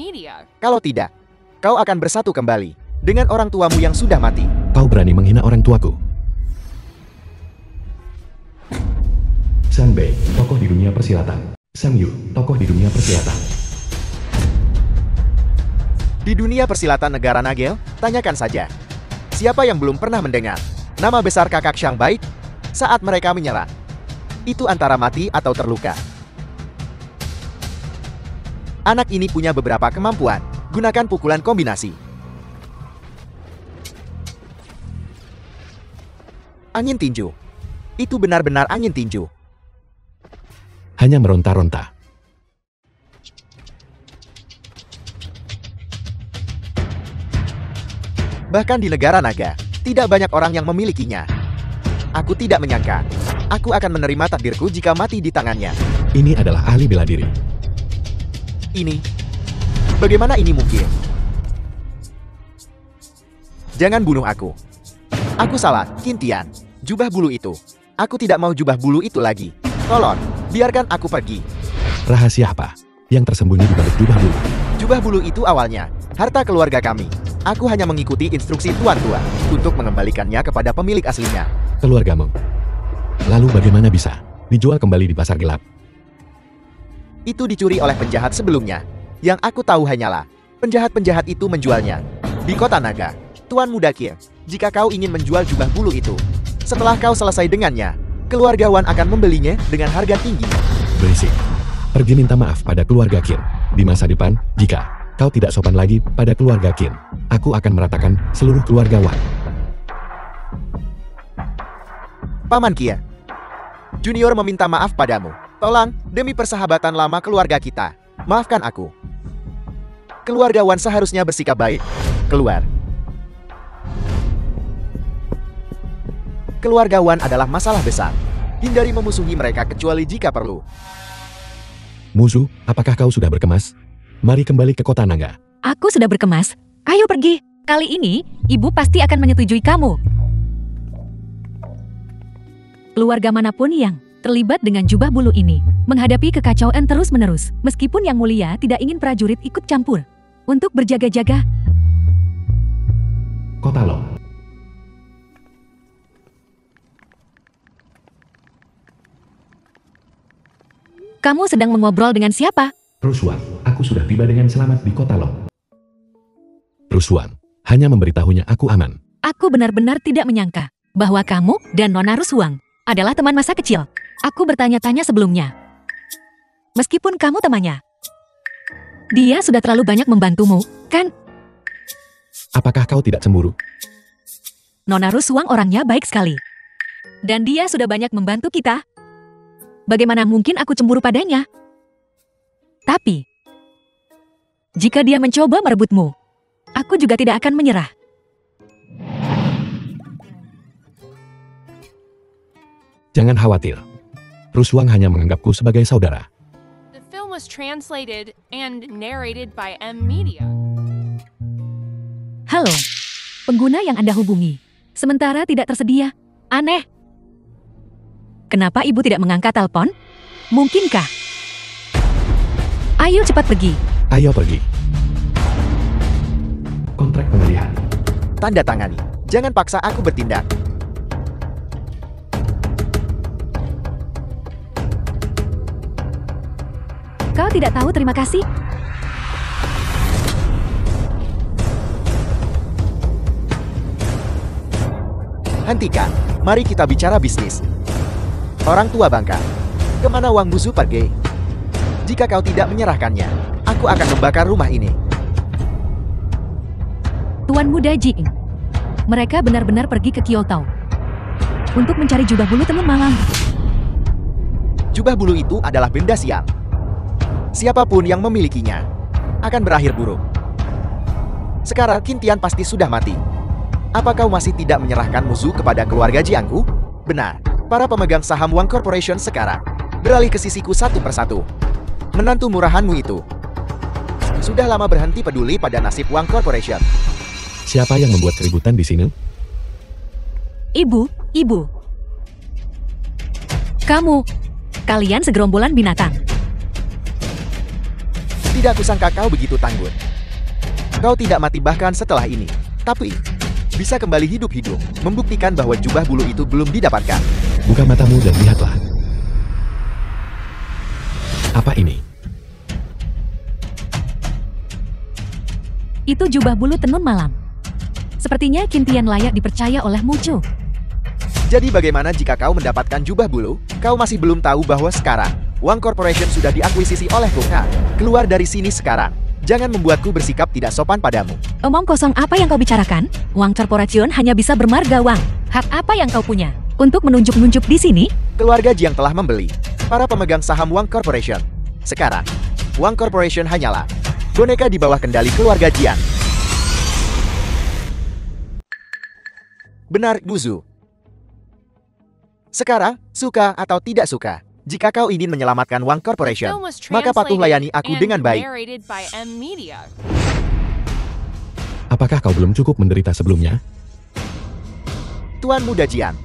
D: Kalau tidak, kau akan bersatu kembali dengan orang tuamu yang sudah mati.
C: Kau berani menghina orang tuaku?
B: San Bei, tokoh di dunia persilatan. Sang Yu, tokoh di dunia persilatan.
D: Di dunia persilatan negara Nagel, tanyakan saja. Siapa yang belum pernah mendengar nama besar kakak Xiang Bai saat mereka menyerang? Itu antara mati atau terluka. Anak ini punya beberapa kemampuan. Gunakan pukulan kombinasi. Angin tinju. Itu benar-benar angin tinju.
C: Hanya meronta-ronta.
D: Bahkan di negara naga, tidak banyak orang yang memilikinya. Aku tidak menyangka. Aku akan menerima takdirku jika mati di tangannya.
C: Ini adalah ahli bela diri.
D: Ini. Bagaimana ini mungkin? Jangan bunuh aku. Aku salah, Qin Tian. Jubah bulu itu. Aku tidak mau jubah bulu itu lagi. Tolong, biarkan aku pergi.
C: Rahasia apa yang tersembunyi di balik jubah bulu?
D: Jubah bulu itu awalnya harta keluarga kami. Aku hanya mengikuti instruksi tuan tua untuk mengembalikannya kepada pemilik aslinya.
C: Keluargamu. Lalu bagaimana bisa dijual kembali di pasar gelap?
D: Itu dicuri oleh penjahat sebelumnya. Yang aku tahu hanyalah penjahat-penjahat itu menjualnya di kota naga. Tuan muda Qin, jika kau ingin menjual jubah bulu itu, setelah kau selesai dengannya, keluarga Wan akan membelinya dengan harga tinggi.
C: Berisik. Pergi minta maaf pada keluarga Qin. Di masa depan, jika kau tidak sopan lagi pada keluarga Qin, aku akan meratakan seluruh keluarga Wan.
D: Paman Qin, Junior meminta maaf padamu. Tolong, demi persahabatan lama keluarga kita, maafkan aku. Keluargawan seharusnya bersikap baik. Keluar. Keluargawan adalah masalah besar. Hindari memusuhi mereka kecuali jika perlu.
C: Musuh, apakah kau sudah berkemas? Mari kembali ke kota naga.
A: Aku sudah berkemas. Ayo pergi. Kali ini, ibu pasti akan menyetujui kamu. Keluarga manapun yang terlibat dengan jubah bulu ini menghadapi kekacauan terus-menerus, meskipun yang mulia tidak ingin prajurit ikut campur. Untuk berjaga-jaga,
B: Kota Long.
A: kamu sedang mengobrol dengan siapa?
B: Ruswan, aku sudah tiba dengan selamat di Kota Long.
C: Ruswan, hanya memberitahunya aku aman.
A: Aku benar-benar tidak menyangka bahwa kamu dan Nona Ruswang adalah teman masa kecil. Aku bertanya-tanya sebelumnya. Meskipun kamu temannya, dia sudah terlalu banyak membantumu, kan?
C: Apakah kau tidak cemburu?
A: Nona Ruswang orangnya baik sekali. Dan dia sudah banyak membantu kita. Bagaimana mungkin aku cemburu padanya? Tapi, jika dia mencoba merebutmu, aku juga tidak akan menyerah.
C: Jangan khawatir. Ruswang hanya menganggapku sebagai saudara.
E: The film was translated and narrated by M Media.
A: Halo, pengguna yang Anda hubungi. Sementara tidak tersedia. Aneh. Kenapa ibu tidak mengangkat telepon? Mungkinkah? Ayo cepat pergi.
C: Ayo pergi.
B: Kontrak pengalihan.
D: Tanda tangani. Jangan paksa aku bertindak.
A: Kau tidak tahu terima kasih?
D: Hentikan. Mari kita bicara bisnis. Orang tua bangka. Kemana Wang Buzu pergi? Jika kau tidak menyerahkannya, aku akan membakar rumah ini.
A: Tuan Muda Jing. Mereka benar-benar pergi ke Kyoto untuk mencari jubah bulu tenun malam.
D: Jubah bulu itu adalah benda sial. Siapapun yang memilikinya akan berakhir buruk. Sekarang Qin Tian pasti sudah mati. Apa kau masih tidak menyerahkan musuh kepada keluarga Jiangku? Benar, para pemegang saham Wang Corporation sekarang beralih ke sisiku satu persatu. Menantu murahanmu itu sudah lama berhenti peduli pada nasib Wang Corporation.
C: Siapa yang membuat keributan di sini?
A: Ibu. Kalian segerombolan binatang.
D: Tidak kusangka kau begitu tangguh. Kau tidak mati bahkan setelah ini. Tapi, bisa kembali hidup-hidup, membuktikan bahwa jubah bulu itu belum didapatkan.
C: Buka matamu dan lihatlah. Apa ini?
A: Itu jubah bulu tenun malam. Sepertinya Qin Tian layak dipercaya oleh Mucu.
D: Jadi bagaimana jika kau mendapatkan jubah bulu? Kau masih belum tahu bahwa sekarang Wang Corporation sudah diakuisisi oleh Kuka. Keluar dari sini sekarang. Jangan membuatku bersikap tidak sopan padamu.
A: Omong kosong apa yang kau bicarakan? Wang Corporation hanya bisa bermarga Wang. Hak apa yang kau punya untuk menunjuk-nunjuk di sini?
D: Keluarga Jiang telah membeli para pemegang saham Wang Corporation. Sekarang, Wang Corporation hanyalah boneka di bawah kendali keluarga Jiang. Benar, Buzu. Sekarang, suka atau tidak suka, jika kau ingin menyelamatkan Wang Corporation,
E: Film was
D: maka patuh layani aku
E: translated
D: dengan
E: and
D: baik.
E: narrated by M Media.
C: Apakah kau belum cukup menderita sebelumnya?
D: Tuan Muda Jian.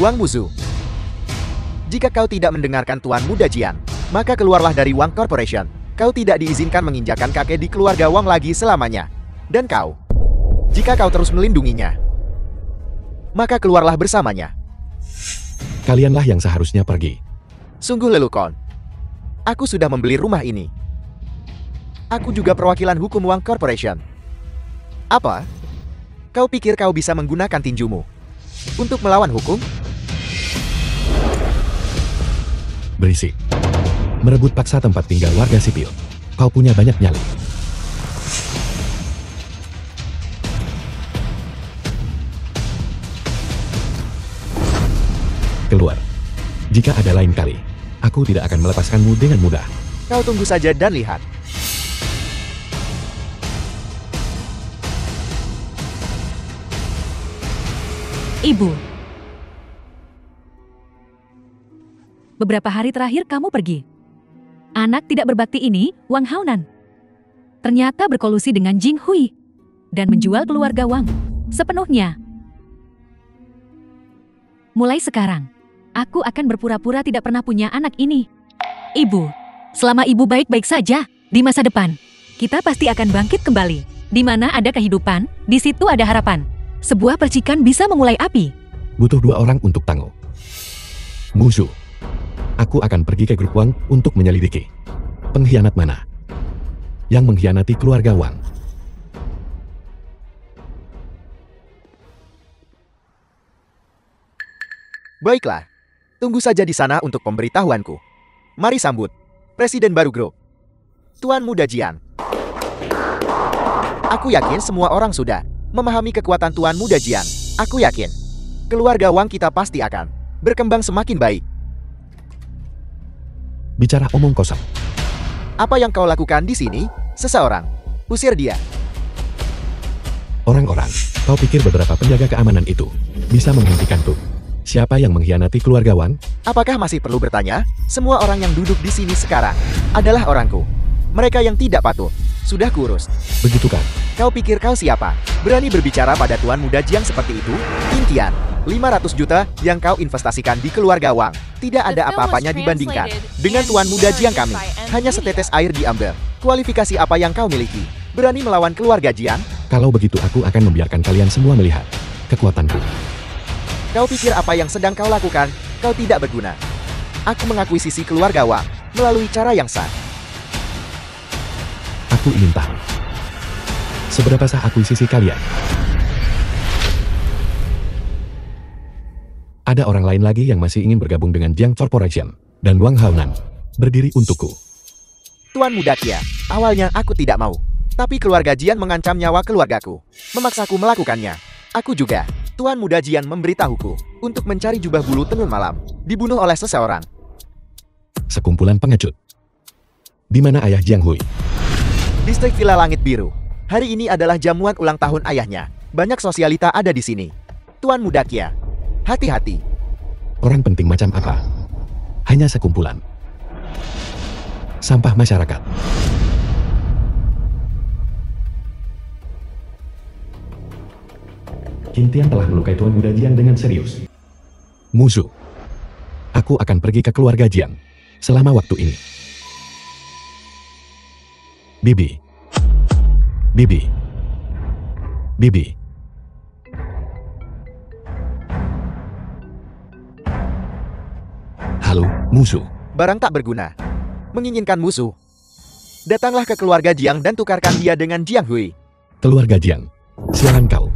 D: Wang Buzu. Jika kau tidak mendengarkan Tuan Muda Jian, maka keluarlah dari Wang Corporation. Kau tidak diizinkan menginjakan kaki di keluarga Wang lagi selamanya. Dan kau, jika kau terus melindunginya, maka keluarlah bersamanya.
C: Kalianlah yang seharusnya pergi.
D: Sungguh lelucon. Aku sudah membeli rumah ini. Aku juga perwakilan hukum Wang Corporation. Apa? Kau pikir kau bisa menggunakan tinjumu untuk melawan hukum?
C: Berisik. Merebut paksa tempat tinggal warga sipil. Kau punya banyak nyali. Keluar. Jika ada lain kali, aku tidak akan melepaskanmu dengan mudah.
D: Kau tunggu saja dan lihat.
A: Ibu. Beberapa hari terakhir kamu pergi. Anak tidak berbakti ini, Wang Haonan, ternyata berkolusi dengan Jing Hui dan menjual keluarga Wang sepenuhnya. Mulai sekarang, aku akan berpura-pura tidak pernah punya anak ini. Ibu, selama ibu baik-baik saja, di masa depan, kita pasti akan bangkit kembali. Di mana ada kehidupan, di situ ada harapan. Sebuah percikan bisa memulai api.
C: Butuh 2 orang untuk Tango. Musuh. Aku akan pergi ke grup Wang untuk menyelidiki. Pengkhianat mana yang mengkhianati keluarga Wang?
D: Baiklah, tunggu saja di sana untuk pemberitahuanku. Mari sambut Presiden baru grup, Tuan Muda Jiang. Aku yakin semua orang sudah memahami kekuatan Tuan Muda Jiang. Aku yakin keluarga Wang kita pasti akan berkembang semakin baik.
C: Bicara omong kosong.
D: Apa yang kau lakukan di sini? Seseorang usir dia.
C: Orang-orang, kau pikir beberapa penjaga keamanan itu bisa menghentikanku? Siapa yang mengkhianati keluarga Wang?
D: Apakah masih perlu bertanya? Semua orang yang duduk di sini sekarang adalah orangku. Mereka yang tidak patuh sudah kurus.
C: Begitu kan?
D: Kau pikir kau siapa? Berani berbicara pada Tuan Muda Jiang seperti itu? Intian, 500 juta yang kau investasikan di keluarga Wang tidak ada apa-apanya dibandingkan dengan Tuan Muda Jiang kami. Hanya setetes air diambil. Kualifikasi apa yang kau miliki? Berani melawan keluarga Jiang?
C: Kalau begitu aku akan membiarkan kalian semua melihat kekuatanku.
D: Kau pikir apa yang sedang kau lakukan? Kau tidak berguna. Aku mengakuisisi keluarga Wang melalui cara yang sah.
C: Aku ingin tahu, seberapa sah akuisisi kalian? Ada orang lain lagi yang masih ingin bergabung dengan Jiang Corporation, dan Wang Haonan berdiri untukku.
D: Tuan Muda Kia, awalnya aku tidak mau. Tapi keluarga Jian mengancam nyawa keluargaku, memaksaku melakukannya. Aku juga. Tuan Muda Jian memberitahuku untuk mencari jubah bulu tenun malam, dibunuh oleh seseorang.
C: Sekumpulan pengecut. Di mana ayah Jiang Hui?
D: Distrik Villa Langit Biru. Hari ini adalah jamuan ulang tahun ayahnya. Banyak sosialita ada di sini. Tuan Muda Kia, hati-hati.
C: Orang penting macam apa? Hanya sekumpulan sampah masyarakat.
B: Qin Tian telah melukai Tuan Muda Jiang dengan serius.
C: Musuh. Aku akan pergi ke keluarga Jiang selama waktu ini. Bibi. Bibi. Bibi. Halo, musuh.
D: Barang tak berguna. Menginginkan musuh. Datanglah ke keluarga Jiang dan tukarkan dia dengan Jiang Hui.
C: Keluarga Jiang. Sialan kau.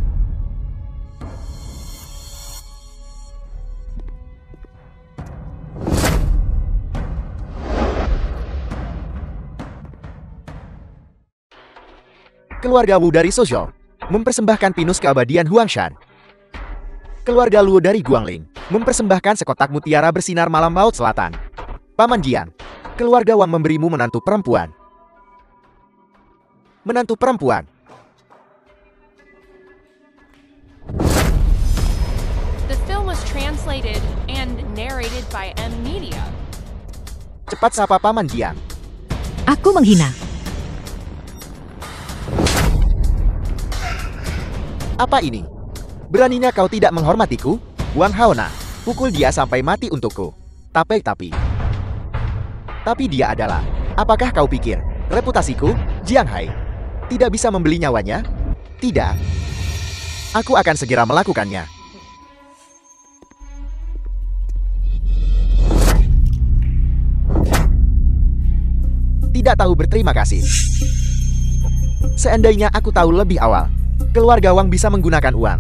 D: Keluarga Wu dari Suzhou mempersembahkan pinus keabadian Huangshan. Keluarga Luo dari Guangling mempersembahkan sekotak mutiara bersinar malam laut selatan. Paman Jiang, keluarga Wang memberimu menantu perempuan. Menantu perempuan.
E: The film was translated and narrated by M Media.
D: Cepat sapa Paman Jiang.
A: Aku menghina.
D: Apa ini? Beraninya kau tidak menghormatiku? Wang Haona, pukul dia sampai mati untukku. Tapi dia adalah, apakah kau pikir, reputasiku, Jiang Hai, tidak bisa membeli nyawanya? Tidak. Aku akan segera melakukannya. Tidak tahu berterima kasih. Seandainya aku tahu lebih awal, keluarga Wang bisa menggunakan uang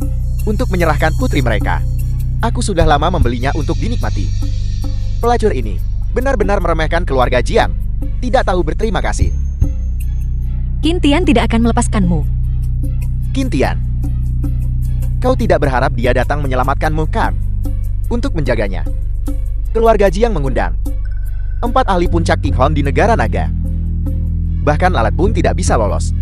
D: untuk menyerahkan putri mereka. Aku sudah lama membelinya untuk dinikmati. Pelacur ini benar-benar meremehkan keluarga Jiang. Tidak tahu berterima kasih.
A: Qin Tian tidak akan melepaskanmu.
D: Qin Tian, kau tidak berharap dia datang menyelamatkanmu kan? Untuk menjaganya, keluarga Jiang mengundang 4 ahli puncak Tikhon di negara naga. Bahkan lalat pun tidak bisa lolos.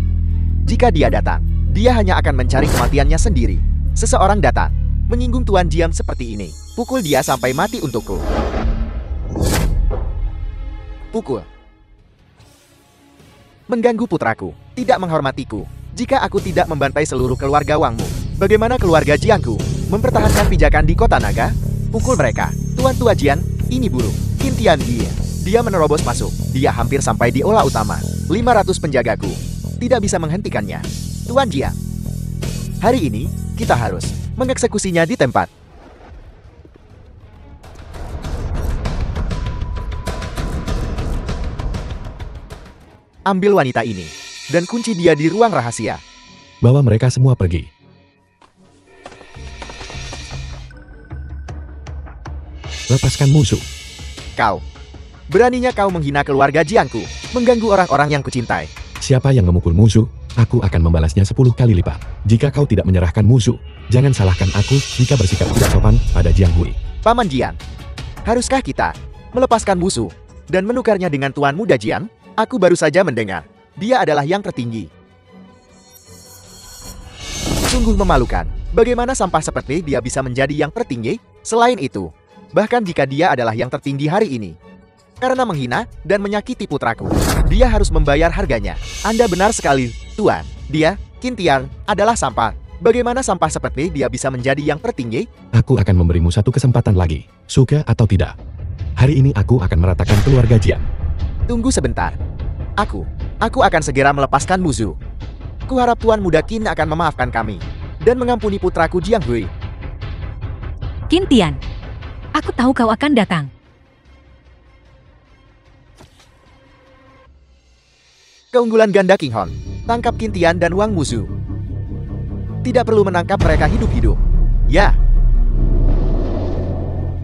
D: Jika dia datang, dia hanya akan mencari kematiannya sendiri. Seseorang datang Menyinggung Tuan Jiang seperti ini. Pukul dia sampai mati untukku. Pukul. Mengganggu putraku, tidak menghormatiku. Jika aku tidak membantai seluruh keluarga Wangmu, bagaimana keluarga Jiangku mempertahankan pijakan di kota naga? Pukul mereka. Tuan Tua Jian, ini buruk. Qin Tian dia. Dia menerobos masuk. Dia hampir sampai di olah utama. 500 penjagaku tidak bisa menghentikannya. Tuan Jiang, hari ini kita harus mengeksekusinya di tempat. Ambil wanita ini dan kunci dia di ruang rahasia.
C: Bawa mereka semua pergi. Lepaskan musuh.
D: Kau, beraninya kau menghina keluarga Jiangku, mengganggu orang-orang yang kucintai.
C: Siapa yang memukul musuh, aku akan membalasnya 10 kali lipat. Jika kau tidak menyerahkan musuh, jangan salahkan aku jika bersikap tidak sopan pada Jiang Hui.
D: Paman Jian, haruskah kita melepaskan musuh dan menukarnya dengan Tuan Muda Jian? Aku baru saja mendengar, dia adalah yang tertinggi. Sungguh memalukan, bagaimana sampah seperti dia bisa menjadi yang tertinggi? Selain itu, bahkan jika dia adalah yang tertinggi hari ini, karena menghina dan menyakiti putraku, dia harus membayar harganya. Anda benar sekali, Tuan. Dia, Qin Tian, adalah sampah. Bagaimana sampah seperti dia bisa menjadi yang tertinggi?
C: Aku akan memberimu satu kesempatan lagi, suka atau tidak. Hari ini aku akan meratakan keluarga Jiang.
D: Tunggu sebentar. Aku akan segera melepaskan musuh. Kuharap Tuan Muda Qin akan memaafkan kami dan mengampuni putraku Jiang Hui.
A: Qin Tian, aku tahu kau akan datang.
D: Keunggulan ganda King Hon. Tangkap Qin Tian dan Wang musuh. Tidak perlu menangkap mereka hidup-hidup. Ya.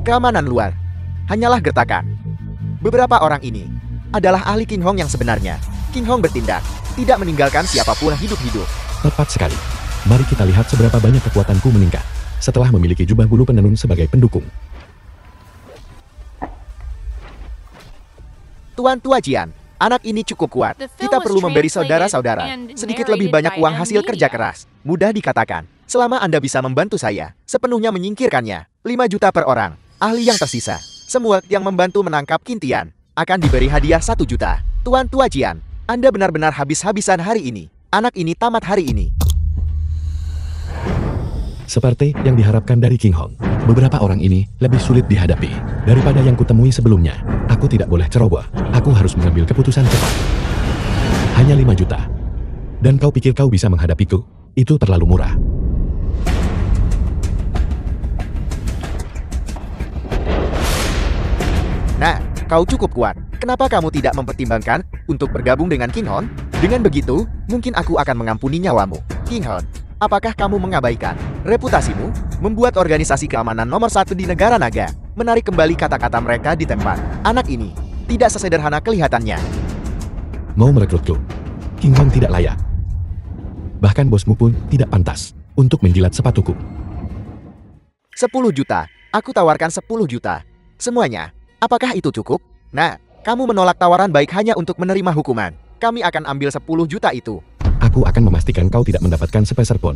D: Keamanan luar hanyalah gertakan. Beberapa orang ini adalah ahli King Hong yang sebenarnya. King Hong bertindak, tidak meninggalkan siapapun hidup-hidup.
C: Tepat sekali. Mari kita lihat seberapa banyak kekuatanku meningkat setelah memiliki jubah bulu penenun sebagai pendukung.
D: Tuan Tua Jian, anak ini cukup kuat. Kita perlu memberi saudara-saudara sedikit lebih banyak uang hasil kerja keras. Mudah dikatakan, selama Anda bisa membantu saya, sepenuhnya menyingkirkannya. 5 juta per orang, ahli yang tersisa. Semua yang membantu menangkap Qin Tian akan diberi hadiah 1 juta. Tuan Tua Jian, Anda benar-benar habis-habisan hari ini. Anak ini tamat hari ini.
C: Seperti yang diharapkan dari King Hong, beberapa orang ini lebih sulit dihadapi daripada yang kutemui sebelumnya. Aku tidak boleh ceroboh. Aku harus mengambil keputusan cepat. Hanya 5 juta. Dan kau pikir kau bisa menghadapiku? Itu terlalu murah.
D: Nah, kau cukup kuat. Kenapa kamu tidak mempertimbangkan untuk bergabung dengan King Hon? Dengan begitu, mungkin aku akan mengampuni nyawamu. King Hon, apakah kamu mengabaikan reputasimu? Membuat organisasi keamanan nomor 1 di negara naga, menarik kembali kata-kata mereka di tempat. Anak ini tidak sesederhana kelihatannya.
C: Mau merekrutku? King Hong tidak layak. Bahkan bosmu pun tidak pantas untuk menjilat sepatuku.
D: 10 juta. Aku tawarkan 10 juta. Semuanya. Apakah itu cukup? Nah, kamu menolak tawaran baik hanya untuk menerima hukuman. Kami akan ambil 10 juta itu.
C: Aku akan memastikan kau tidak mendapatkan sepeser pun.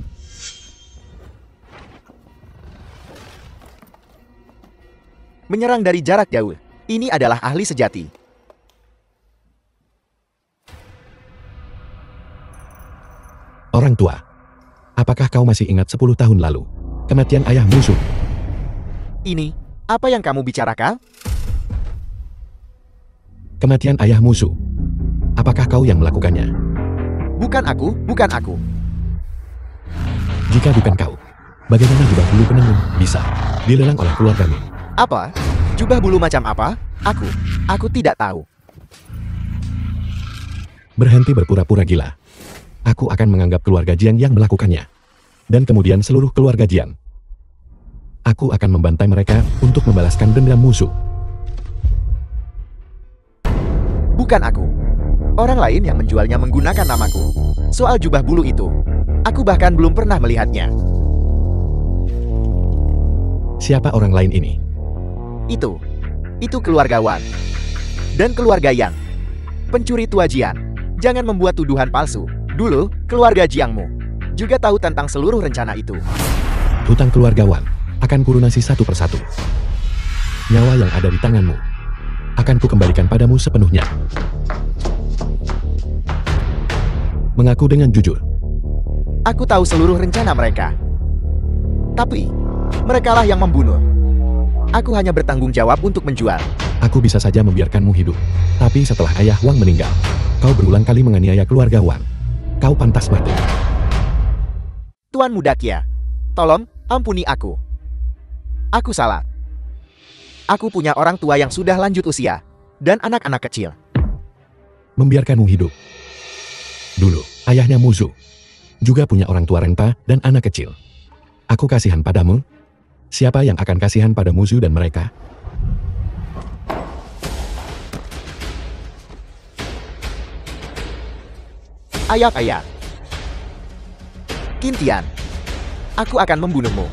D: Menyerang dari jarak jauh. Ini adalah ahli sejati.
C: Orang tua, apakah kau masih ingat 10 tahun lalu kematian ayah musuh?
D: Ini, apa yang kamu bicarakan?
C: Kematian ayah musuh. Apakah kau yang melakukannya?
D: Bukan aku, bukan aku.
C: Jika bukan kau, bagaimana jubah bulu penenun bisa dilelang oleh keluargamu?
D: Apa? Jubah bulu macam apa? Aku tidak tahu.
C: Berhenti berpura-pura gila. Aku akan menganggap keluarga Jiang yang melakukannya. Dan kemudian seluruh keluarga Jiang. Aku akan membantai mereka untuk membalaskan dendam musuh.
D: Bukan aku. Orang lain yang menjualnya menggunakan namaku. Soal jubah bulu itu, aku bahkan belum pernah melihatnya.
C: Siapa orang lain ini?
D: Itu keluarga Wan. Dan keluarga Yang. Pencuri Tua Jian. Jangan membuat tuduhan palsu. Dulu, keluarga Jiangmu juga tahu tentang seluruh rencana itu.
C: Hutang keluarga Wan akan kurunasi satu persatu. Nyawa yang ada di tanganmu akan kukembalikan padamu sepenuhnya. Mengaku dengan jujur.
D: Aku tahu seluruh rencana mereka. Tapi, merekalah yang membunuh. Aku hanya bertanggung jawab untuk menjual.
C: Aku bisa saja membiarkanmu hidup. Tapi setelah ayah Wang meninggal, kau berulang kali menganiaya keluarga Wang. Kau pantas mati.
D: Tuan Muda Kia, tolong ampuni aku. Aku salah. Aku punya orang tua yang sudah lanjut usia, dan anak-anak kecil.
C: Membiarkanmu hidup. Dulu, ayahnya Muzu juga punya orang tua renta dan anak kecil. Aku kasihan padamu. Siapa yang akan kasihan pada Muzu dan mereka?
D: Ayak-ayak. Qin Tian, aku akan membunuhmu.